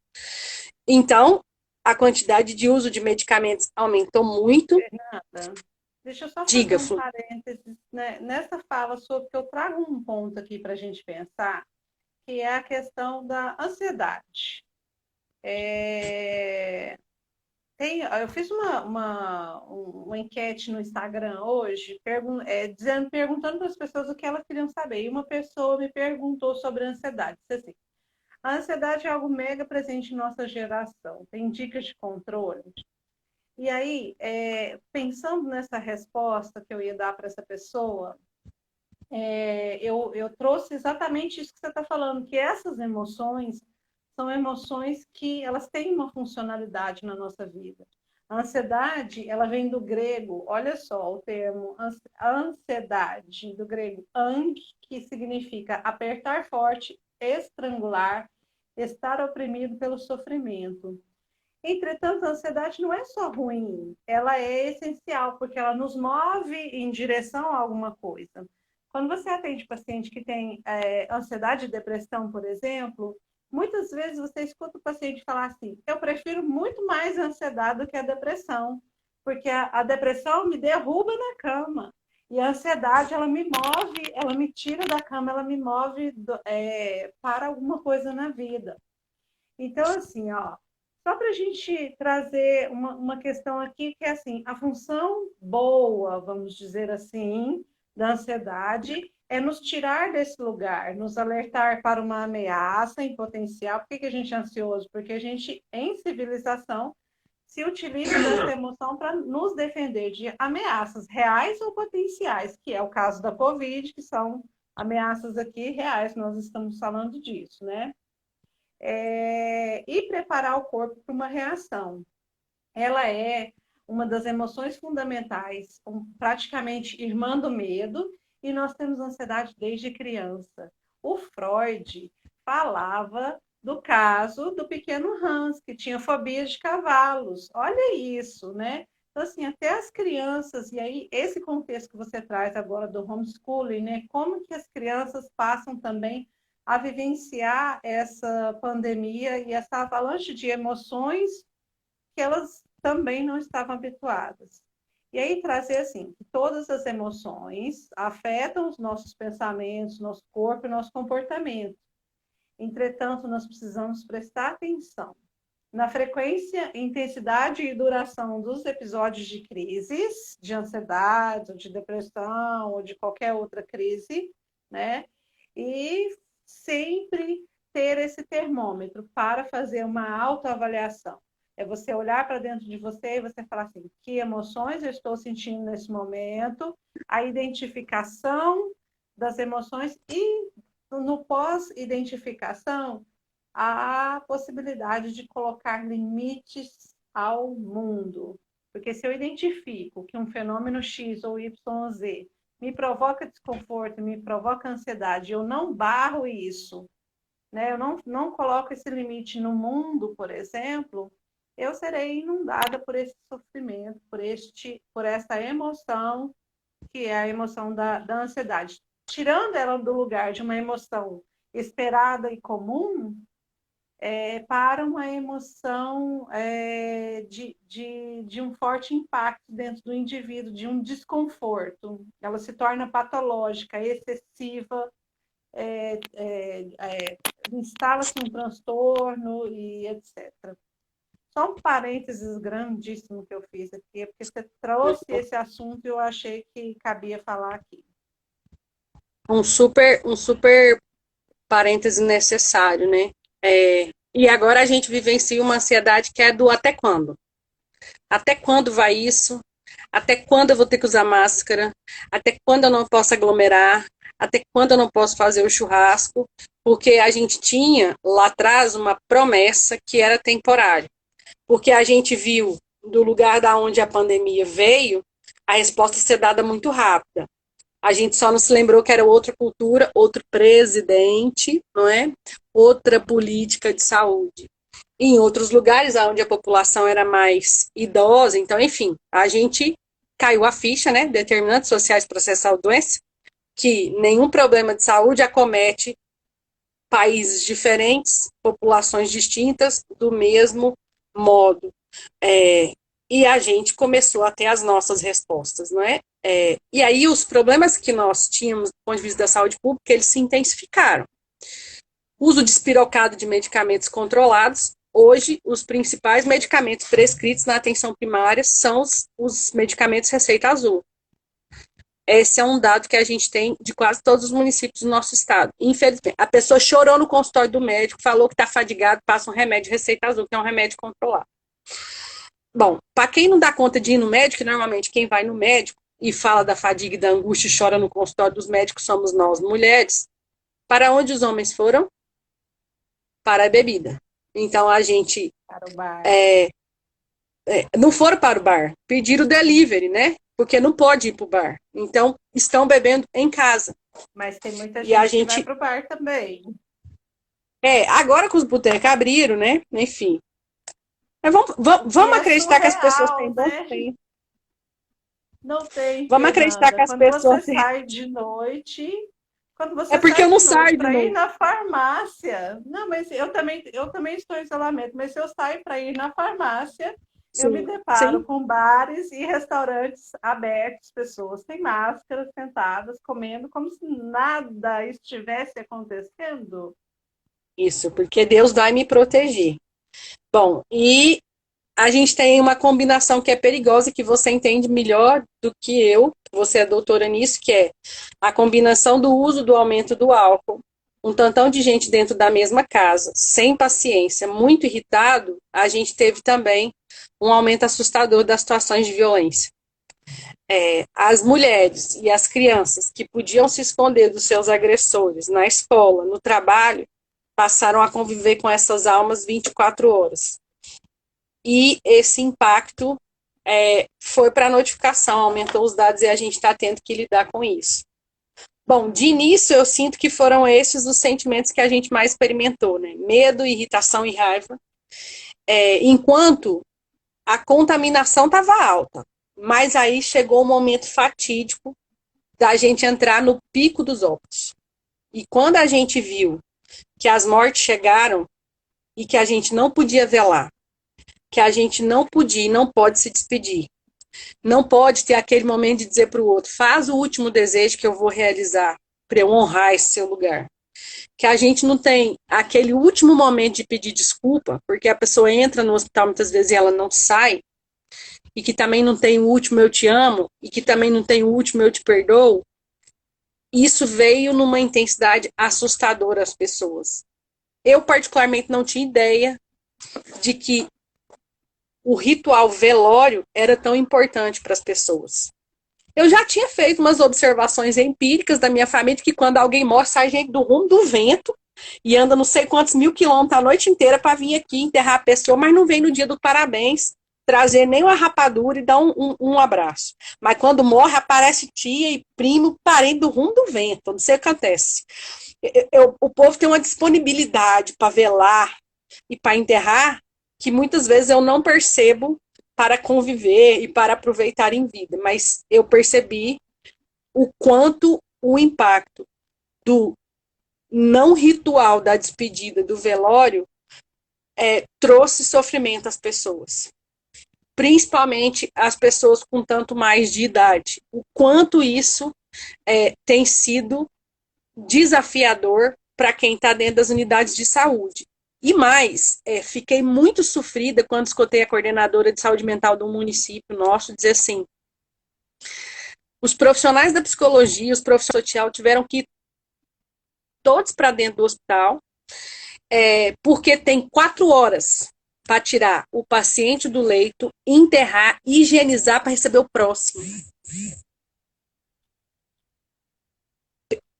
Então, a quantidade de uso de medicamentos aumentou muito. Fernanda, deixa eu só fazer Diga, um Flu. parênteses, né, nessa fala sua, que eu trago um ponto aqui para a gente pensar, que é a questão da ansiedade. É, eu fiz uma enquete no Instagram hoje, perguntando para as pessoas o que elas queriam saber. E uma pessoa me perguntou sobre a ansiedade. Disse assim, a ansiedade é algo mega presente em nossa geração. Tem dicas de controle? E aí, pensando nessa resposta que eu ia dar para essa pessoa, eu trouxe exatamente isso que você está falando, que essas emoções são emoções que elas têm uma funcionalidade na nossa vida. A ansiedade, ela vem do grego, olha só o termo, ansiedade, do grego ang, que significa apertar forte, estrangular, estar oprimido pelo sofrimento. Entretanto, a ansiedade não é só ruim, ela é essencial, porque ela nos move em direção a alguma coisa. Quando você atende paciente que tem ansiedade e depressão, por exemplo, muitas vezes você escuta o paciente falar assim: eu prefiro muito mais a ansiedade do que a depressão, porque a depressão me derruba na cama. E a ansiedade, ela me move, ela me tira da cama, ela me move para alguma coisa na vida. Então, assim, ó, só para a gente trazer uma questão aqui, que é assim, a função boa, vamos dizer assim, da ansiedade é nos tirar desse lugar, nos alertar para uma ameaça em potencial. Por que a gente é ansioso? Porque a gente, em civilização, se utiliza dessa emoção para nos defender de ameaças reais ou potenciais, que é o caso da Covid, que são ameaças aqui reais, nós estamos falando disso, né? E preparar o corpo para uma reação. Ela é uma das emoções fundamentais, praticamente irmã do medo, e nós temos ansiedade desde criança. O Freud falava do caso do pequeno Hans, que tinha fobia de cavalos. Olha isso, né? Então, assim, até as crianças, e aí esse contexto que você traz agora do homeschooling, né? Como que as crianças passam também a vivenciar essa pandemia e essa avalanche de emoções que elas também não estavam habituadas. E aí trazer assim, que todas as emoções afetam os nossos pensamentos, nosso corpo e nosso comportamento. Entretanto, nós precisamos prestar atenção na frequência, intensidade e duração dos episódios de crises, de ansiedade, ou de depressão, ou de qualquer outra crise, né? E sempre ter esse termômetro para fazer uma autoavaliação. É você olhar para dentro de você e você falar assim, que emoções eu estou sentindo nesse momento, a identificação das emoções e no pós-identificação, a possibilidade de colocar limites ao mundo. Porque se eu identifico que um fenômeno X ou YZ me provoca desconforto, me provoca ansiedade, eu não barro isso, né? Eu não coloco esse limite no mundo, por exemplo, eu serei inundada por esse sofrimento, por essa emoção, que é a emoção da ansiedade. Tirando ela do lugar de uma emoção esperada e comum, para uma emoção de um forte impacto dentro do indivíduo, de um desconforto. Ela se torna patológica, excessiva, instala-se um transtorno e etc. Só um parênteses grandíssimo que eu fiz aqui, porque você trouxe esse assunto e eu achei que cabia falar aqui. Um super parêntese necessário, né? E agora a gente vivencia uma ansiedade que é do até quando? Até quando vai isso? Até quando eu vou ter que usar máscara? Até quando eu não posso aglomerar? Até quando eu não posso fazer o churrasco? Porque a gente tinha lá atrás uma promessa que era temporária. Porque a gente viu do lugar da onde a pandemia veio, a resposta ser dada muito rápida. A gente só não se lembrou que era outra cultura, outro presidente, não é? Outra política de saúde. E em outros lugares onde a população era mais idosa, então, enfim, a gente caiu a ficha, né? Determinantes sociais para acessar a doença, que nenhum problema de saúde acomete países diferentes, populações distintas, do mesmo modo. E a gente começou a ter as nossas respostas, não é? E aí os problemas que nós tínhamos do ponto de vista da saúde pública, eles se intensificaram. Uso despirocado de medicamentos controlados. Hoje, os principais medicamentos prescritos na atenção primária são os medicamentos receita azul. Esse é um dado que a gente tem de quase todos os municípios do nosso estado. Infelizmente, a pessoa chorou no consultório do médico, falou que está fadigado, passa um remédio receita azul, que é um remédio controlado. Bom, para quem não dá conta de ir no médico, normalmente quem vai no médico e fala da fadiga e da angústia e chora no consultório dos médicos somos nós, mulheres. Para onde os homens foram? Para a bebida. Então a gente Para o bar. Não foram para o bar, pediram delivery, né? Porque não pode ir para o bar. Então estão bebendo em casa. Mas tem muita E a gente que vai gente para o bar também. agora que os botecos abriram, né? Enfim. Mas E vamos é acreditar que as pessoas surreal, têm bom né? senso. Não tem, Vamos acreditar Fernanda. que as Quando pessoas você têm. sai de noite, quando É você porque sai eu não de noite saio de para ir novo. na farmácia, não, mas eu também estou em isolamento, mas se eu saio para ir na farmácia, eu me Sim, deparo sim. com bares e restaurantes abertos, pessoas sem máscara, sentadas, comendo como se nada estivesse acontecendo. Isso, porque Deus vai me proteger. Bom, e a gente tem uma combinação que é perigosa, que você entende melhor do que eu, você é doutora nisso, que é a combinação do uso do aumento do álcool, um tantão de gente dentro da mesma casa, sem paciência, muito irritado, a gente teve também um aumento assustador das situações de violência. As mulheres e as crianças que podiam se esconder dos seus agressores na escola, no trabalho, passaram a conviver com essas almas 24 horas. E esse impacto foi para a notificação, aumentou os dados e a gente está tendo que lidar com isso. Bom, de início eu sinto que foram esses os sentimentos que a gente mais experimentou, né? Medo, irritação e raiva. Enquanto a contaminação estava alta, mas aí chegou o momento fatídico da gente entrar no pico dos óbitos. E quando a gente viu que as mortes chegaram e que a gente não podia velar, que a gente não podia e não pode se despedir, não pode ter aquele momento de dizer para o outro, faz o último desejo que eu vou realizar para eu honrar esse seu lugar. Que a gente não tem aquele último momento de pedir desculpa, porque a pessoa entra no hospital muitas vezes e ela não sai, e que também não tem o último eu te amo, e que também não tem o último eu te perdoo. Isso veio numa intensidade assustadora às pessoas. Eu, particularmente, não tinha ideia de que o ritual velório era tão importante para as pessoas. Eu já tinha feito umas observações empíricas da minha família de que quando alguém morre, sai gente do rumo do vento e anda não sei quantos mil quilômetros a noite inteira para vir aqui enterrar a pessoa, mas não vem no dia do parabéns trazer nem uma rapadura e dar um abraço. Mas quando morre, aparece tia e primo, parente do rumo do vento. Não sei o que acontece. O povo tem uma disponibilidade para velar e para enterrar que muitas vezes eu não percebo para conviver e para aproveitar em vida, mas eu percebi o quanto o impacto do não ritual da despedida do velório trouxe sofrimento às pessoas, principalmente as pessoas com tanto mais de idade, o quanto isso tem sido desafiador para quem está dentro das unidades de saúde. E mais, fiquei muito sofrida quando escutei a coordenadora de saúde mental do município nosso dizer assim, os profissionais da psicologia, os profissionais sociais tiveram que ir todos para dentro do hospital, porque tem 4 horas para tirar o paciente do leito, enterrar, higienizar para receber o próximo.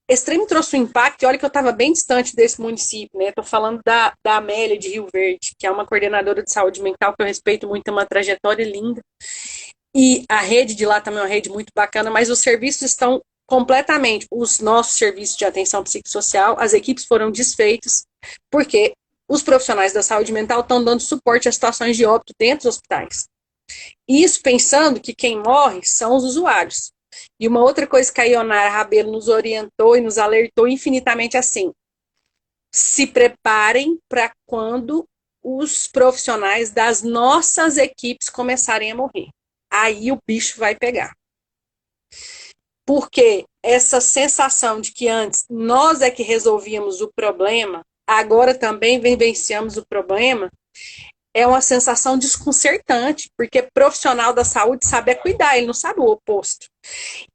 Esse trem me trouxe um impacto, e olha que eu estava bem distante desse município, né? Estou falando da Amélia de Rio Verde, que é uma coordenadora de saúde mental que eu respeito muito, tem uma trajetória linda. E a rede de lá também é uma rede muito bacana, mas os serviços estão completamente, os nossos serviços de atenção psicossocial, as equipes foram desfeitas, porque os profissionais da saúde mental estão dando suporte a situações de óbito dentro dos hospitais. Isso pensando que quem morre são os usuários. E uma outra coisa que a Ionara Rabelo nos orientou e nos alertou infinitamente assim, se preparem para quando os profissionais das nossas equipes começarem a morrer. Aí o bicho vai pegar. Porque essa sensação de que antes nós é que resolvíamos o problema, agora também vivenciamos o problema, é uma sensação desconcertante, porque profissional da saúde sabe cuidar, ele não sabe o oposto.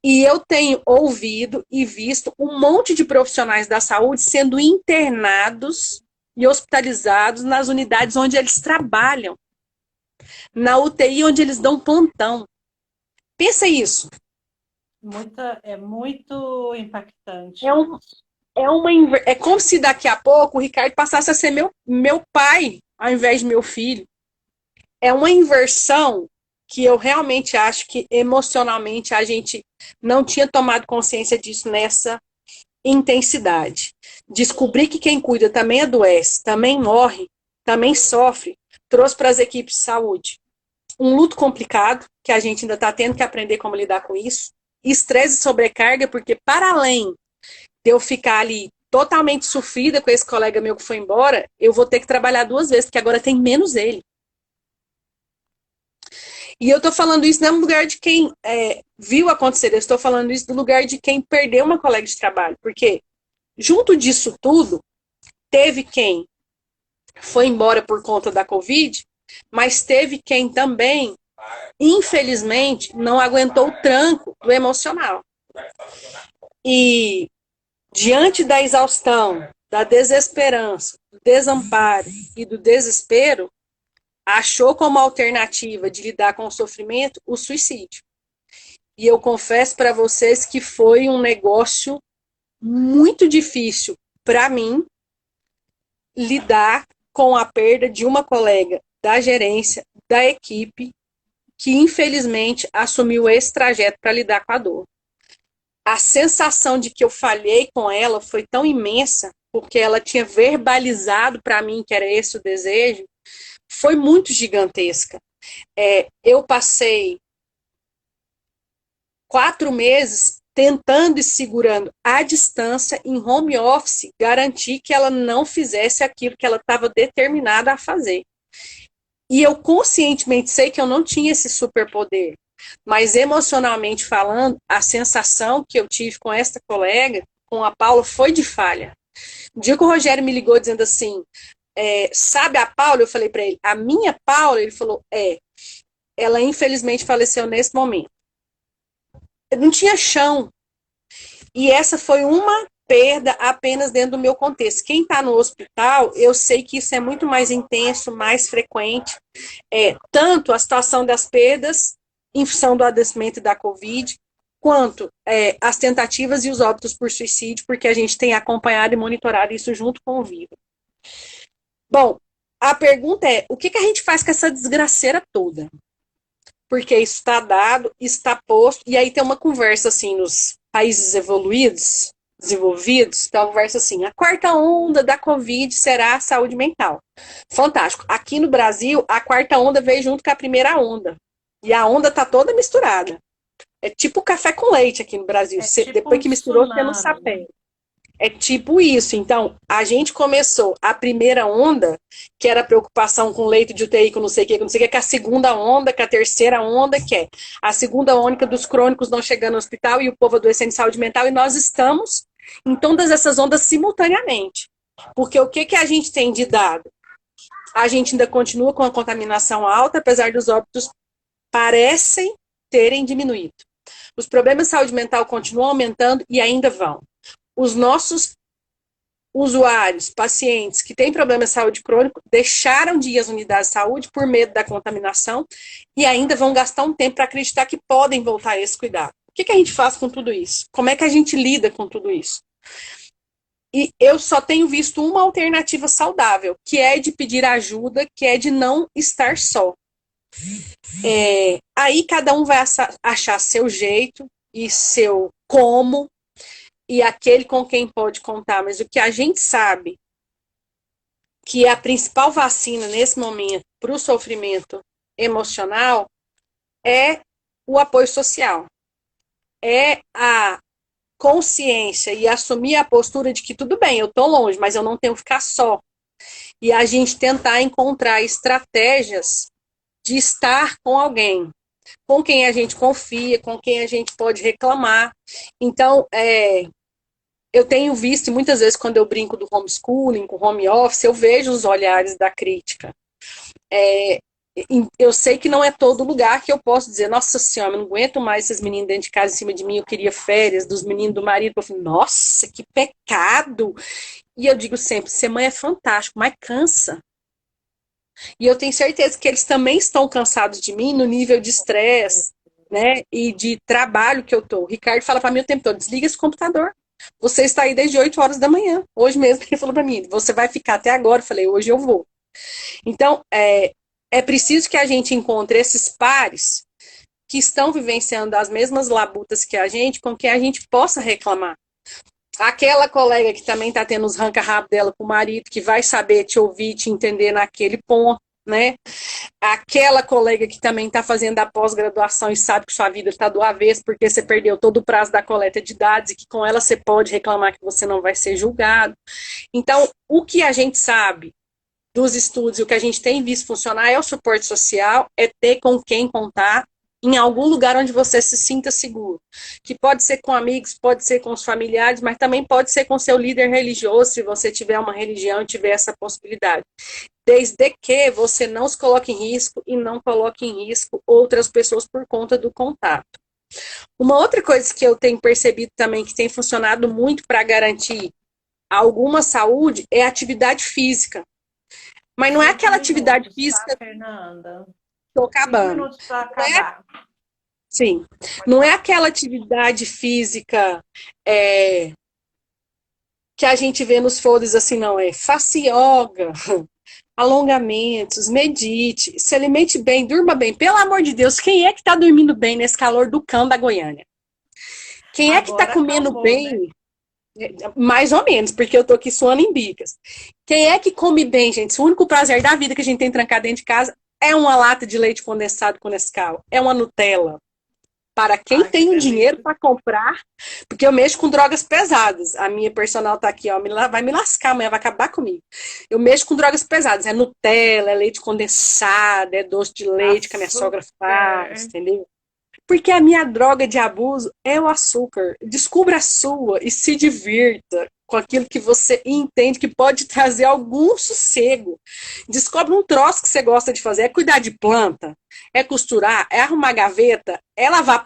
E eu tenho ouvido e visto um monte de profissionais da saúde sendo internados e hospitalizados nas unidades onde eles trabalham, na UTI onde eles dão plantão. Pensa isso. É muito impactante. É como se daqui a pouco o Ricardo passasse a ser meu pai, ao invés de meu filho. É uma inversão que eu realmente acho que emocionalmente a gente não tinha tomado consciência disso nessa intensidade. Descobrir que quem cuida também adoece, também morre, também sofre, trouxe para as equipes de saúde um luto complicado, que a gente ainda está tendo que aprender como lidar com isso, estresse e sobrecarga, porque para além de eu ficar ali totalmente sofrida com esse colega meu que foi embora, eu vou ter que trabalhar 2 vezes, porque agora tem menos ele. E eu estou falando isso não no lugar de quem viu acontecer, eu estou falando isso do lugar de quem perdeu uma colega de trabalho, porque junto disso tudo, teve quem foi embora por conta da Covid, mas teve quem também, infelizmente, não aguentou o tranco do emocional. E diante da exaustão, da desesperança, do desamparo e do desespero, achou como alternativa de lidar com o sofrimento o suicídio. E eu confesso para vocês que foi um negócio muito difícil para mim lidar com a perda de uma colega da gerência, da equipe, que infelizmente assumiu esse trajeto para lidar com a dor. a sensação de que eu falhei com ela foi tão imensa, porque ela tinha verbalizado para mim que era esse o desejo, foi muito gigantesca. Eu passei 4 meses tentando e segurando à distância, em home office, garantir que ela não fizesse aquilo que ela estava determinada a fazer. E eu conscientemente sei que eu não tinha esse superpoder, mas emocionalmente falando, a sensação que eu tive com esta colega, com a Paula, foi de falha. O dia que o Rogério me ligou dizendo assim, sabe a Paula? Eu falei para ele, a minha Paula? Ele falou, ela infelizmente faleceu nesse momento. Eu não tinha chão. E essa foi uma perda apenas dentro do meu contexto. Quem está no hospital, eu sei que isso é muito mais intenso, mais frequente. Tanto a situação das perdas em função do adoecimento da Covid, quanto as tentativas e os óbitos por suicídio, porque a gente tem acompanhado e monitorado isso junto com o Viva. Bom, a pergunta é, o que a gente faz com essa desgraceira toda? Porque isso está dado, está posto, e aí tem uma conversa assim nos países evoluídos, desenvolvidos, tem uma conversa assim, a 4ª onda da Covid será a saúde mental. Fantástico. Aqui no Brasil, a 4ª onda veio junto com a primeira onda. E a onda tá toda misturada. É tipo café com leite aqui no Brasil. Tipo depois que misturou, você não tsunami. sabe. É tipo isso. Então, a gente começou a primeira onda, que era preocupação com leito de UTI, com não sei o que, a segunda onda, que a terceira onda, que é a segunda onda dos crônicos não chegando no hospital e o povo adoecendo de saúde mental, e nós estamos em todas essas ondas simultaneamente. Porque o que a gente tem de dado? A gente ainda continua com a contaminação alta, apesar dos óbitos parecem terem diminuído. Os problemas de saúde mental continuam aumentando e ainda vão. Os nossos usuários, pacientes que têm problema de saúde crônico, deixaram de ir às unidades de saúde por medo da contaminação e ainda vão gastar um tempo para acreditar que podem voltar a esse cuidado. O que a gente faz com tudo isso? Como é que a gente lida com tudo isso? E eu só tenho visto uma alternativa saudável, que é de pedir ajuda, que é de não estar só. Aí cada um vai achar seu jeito e seu como, e aquele com quem pode contar, mas o que a gente sabe que é a principal vacina nesse momento para o sofrimento emocional é o apoio social. É a consciência e assumir a postura de que tudo bem, eu estou longe, mas eu não tenho que ficar só. E a gente tentar encontrar estratégias de estar com alguém, com quem a gente confia, com quem a gente pode reclamar. Então, eu tenho visto, muitas vezes, quando eu brinco do homeschooling, com home office, eu vejo os olhares da crítica. Eu sei que não é todo lugar que eu posso dizer, nossa senhora, eu não aguento mais esses meninos dentro de casa em cima de mim, eu queria férias dos meninos do marido. Eu falo, nossa, que pecado! E eu digo sempre, ser mãe é fantástico, mas cansa. E eu tenho certeza que eles também estão cansados de mim no nível de estresse, né, e de trabalho que eu tô. O Ricardo fala para mim o tempo todo, desliga esse computador. Você está aí desde 8 horas da manhã. Hoje mesmo ele falou para mim, você vai ficar até agora? Eu falei, hoje eu vou. Então, é preciso que a gente encontre esses pares que estão vivenciando as mesmas labutas que a gente, com que a gente possa reclamar. Aquela colega que também está tendo os ranca-rabo dela com o marido, que vai saber te ouvir, te entender naquele ponto, né? Aquela colega que também está fazendo a pós-graduação e sabe que sua vida está do avesso porque você perdeu todo o prazo da coleta de dados e que com ela você pode reclamar que você não vai ser julgado. Então, o que a gente sabe dos estudos e o que a gente tem visto funcionar é o suporte social, é ter com quem contar em algum lugar onde você se sinta seguro. Que pode ser com amigos, pode ser com os familiares, mas também pode ser com seu líder religioso, se você tiver uma religião e tiver essa possibilidade. Desde que você não se coloque em risco e não coloque em risco outras pessoas por conta do contato. Uma outra coisa que eu tenho percebido também que tem funcionado muito para garantir alguma saúde é a atividade física. Mas não é aquela atividade física... Tá, Fernanda? Estou acabando. 5 minutos para acabar. Sim. Não é aquela atividade física que a gente vê nos folders assim, não. Faça yoga, alongamentos, medite, se alimente bem, durma bem. Pelo amor de Deus, quem é que está dormindo bem nesse calor do cão da Goiânia? Quem é que tá Agora comendo acalmou, né? bem? Mais ou menos, porque eu tô aqui suando em bicas. Quem é que come bem, gente? O único prazer da vida que a gente tem trancado dentro de casa é uma lata de leite condensado com Nescau, é uma Nutella. Para quem Ai, que tem o dinheiro delícia. para comprar, porque eu mexo com drogas pesadas. A minha personal tá aqui, ó, vai me lascar amanhã, vai acabar comigo. Eu mexo com drogas pesadas, é Nutella, é leite condensado, é doce de leite que a minha sogra faz, Açúcar. entendeu? Porque a minha droga de abuso é o açúcar. Descubra a sua e se divirta com aquilo que você entende que pode trazer algum sossego. Descobre um troço que você gosta de fazer. É cuidar de planta, é costurar, é arrumar gaveta, é lavar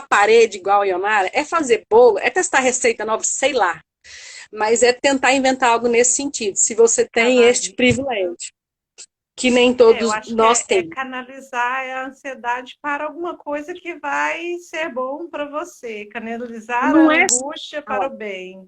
parede igual a Ionara, é fazer bolo, é testar receita nova, sei lá. Mas é tentar inventar algo nesse sentido, se você tem este Canaliza. privilégio, que nem Eu todos acho que nós é temos. canalizar a ansiedade para alguma coisa que vai ser bom para você. Canalizar a Não é. angústia para o bem.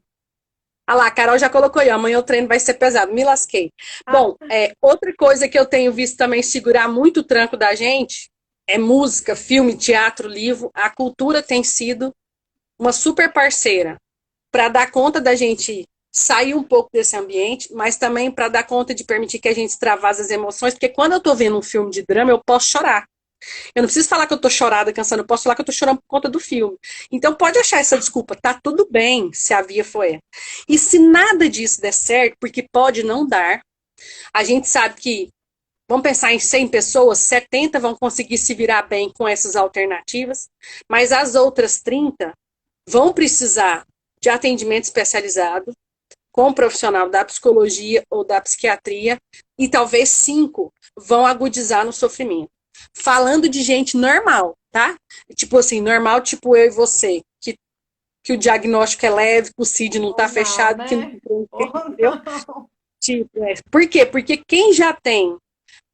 Ah lá, a Carol já colocou aí, amanhã o treino vai ser pesado, me lasquei. Ah, Bom, outra coisa que eu tenho visto também segurar muito o tranco da gente é música, filme, teatro, livro. A cultura tem sido uma super parceira para dar conta da gente sair um pouco desse ambiente, mas também para dar conta de permitir que a gente extravase as emoções, porque quando eu estou vendo um filme de drama, eu posso chorar. Eu não preciso falar que eu tô chorada, cansada, eu posso falar que eu tô chorando por conta do filme. Então pode achar essa desculpa, tá tudo bem se a via foi essa. E se nada disso der certo, porque pode não dar, a gente sabe que, vamos pensar em 100 pessoas, 70 vão conseguir se virar bem com essas alternativas, mas as outras 30 vão precisar de atendimento especializado, com um profissional da psicologia ou da psiquiatria, e talvez 5 vão agudizar no sofrimento. Falando de gente normal, tá? Tipo assim, normal, tipo eu e você, que o diagnóstico é leve, que o CID não ou tá não, fechado, que não né? Ou entendeu? não. Tipo, por quê? Porque quem já tem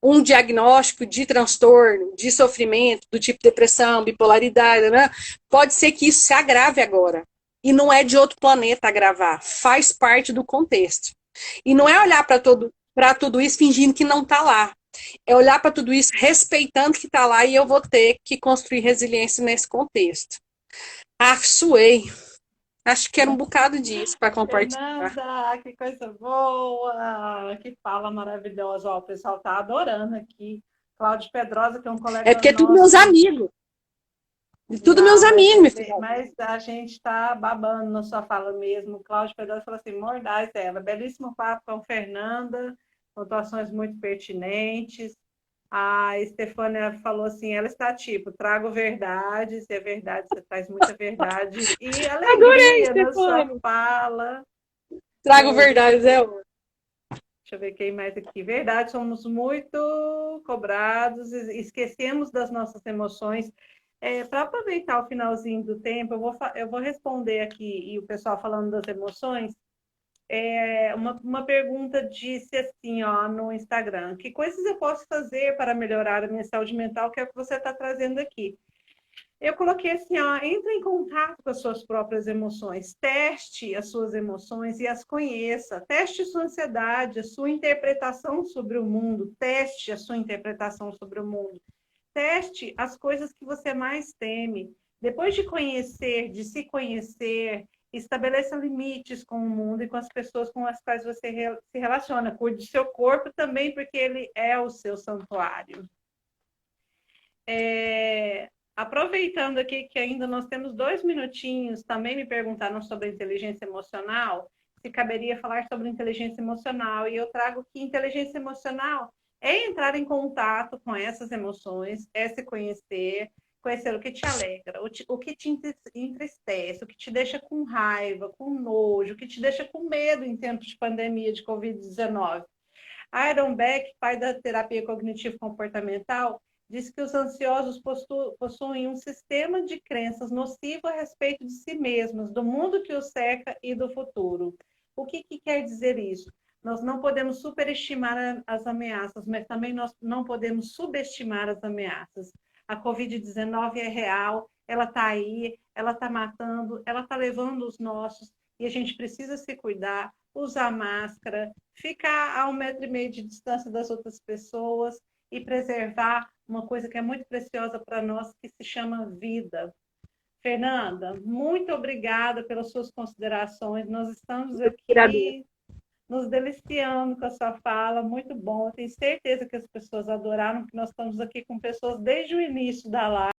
um diagnóstico de transtorno, de sofrimento, do tipo depressão, bipolaridade, né? Pode ser que isso se agrave agora. E não é de outro planeta agravar, faz parte do contexto. E não é olhar para tudo isso fingindo que não está lá. É olhar para tudo isso respeitando que está lá e eu vou ter que construir resiliência nesse contexto. Ah, suei. Acho que era um bocado disso para compartilhar. Fernanda, que coisa boa! Que fala maravilhosa. Ó, o pessoal tá adorando aqui. Cláudio Pedrosa, que é um É colega porque é tudo meus nosso. amigos. Tudo meus Não, amigos, meu filho. mas a gente está babando na sua fala mesmo. O Cláudio Pedrosa falou assim: mordaz ela. Belíssimo papo com Fernanda, pontuações muito pertinentes. A Estefânia falou assim: ela está tipo, trago verdade, se é verdade, você traz muita verdade e Adorei, alegria na sua Stefano. fala. Trago É, verdades, deixa eu ver quem mais aqui. Verdade, somos muito cobrados, esquecemos das nossas emoções. Para aproveitar o finalzinho do tempo, eu vou responder aqui, e o pessoal falando das emoções. Uma pergunta disse assim, ó, no Instagram: que coisas eu posso fazer para melhorar a minha saúde mental, que é o que você está trazendo aqui? Eu coloquei assim, ó, entre em contato com as suas próprias emoções, teste as suas emoções e as conheça, teste sua ansiedade, a sua interpretação sobre o mundo, teste a sua interpretação sobre o mundo, teste as coisas que você mais teme. Depois de conhecer, de se conhecer, estabeleça limites com o mundo e com as pessoas com as quais você se relaciona. Cuide do seu corpo também, porque ele é o seu santuário. Aproveitando aqui que ainda nós temos 2 minutinhos, também me perguntaram sobre inteligência emocional, se caberia falar sobre inteligência emocional, e eu trago que inteligência emocional é entrar em contato com essas emoções, é se conhecer, conhecer o que te alegra, o que te entristece, o que te deixa com raiva, com nojo, o que te deixa com medo em tempos de pandemia de Covid-19. Aaron Beck, pai da terapia cognitivo-comportamental, diz que os ansiosos possuem um sistema de crenças nocivo a respeito de si mesmos, do mundo que os cerca e do futuro. O que quer dizer isso? Nós não podemos superestimar as ameaças, mas também nós não podemos subestimar as ameaças. A Covid-19 é real, ela está aí, ela está matando, ela está levando os nossos, e a gente precisa se cuidar, usar máscara, ficar a 1,5 metro de distância das outras pessoas e preservar uma coisa que é muito preciosa para nós, que se chama vida. Fernanda, muito obrigada pelas suas considerações. Nós estamos Agradeço. aqui nos deliciando com a sua fala, muito bom. Eu tenho certeza que as pessoas adoraram, que nós estamos aqui com pessoas desde o início da live.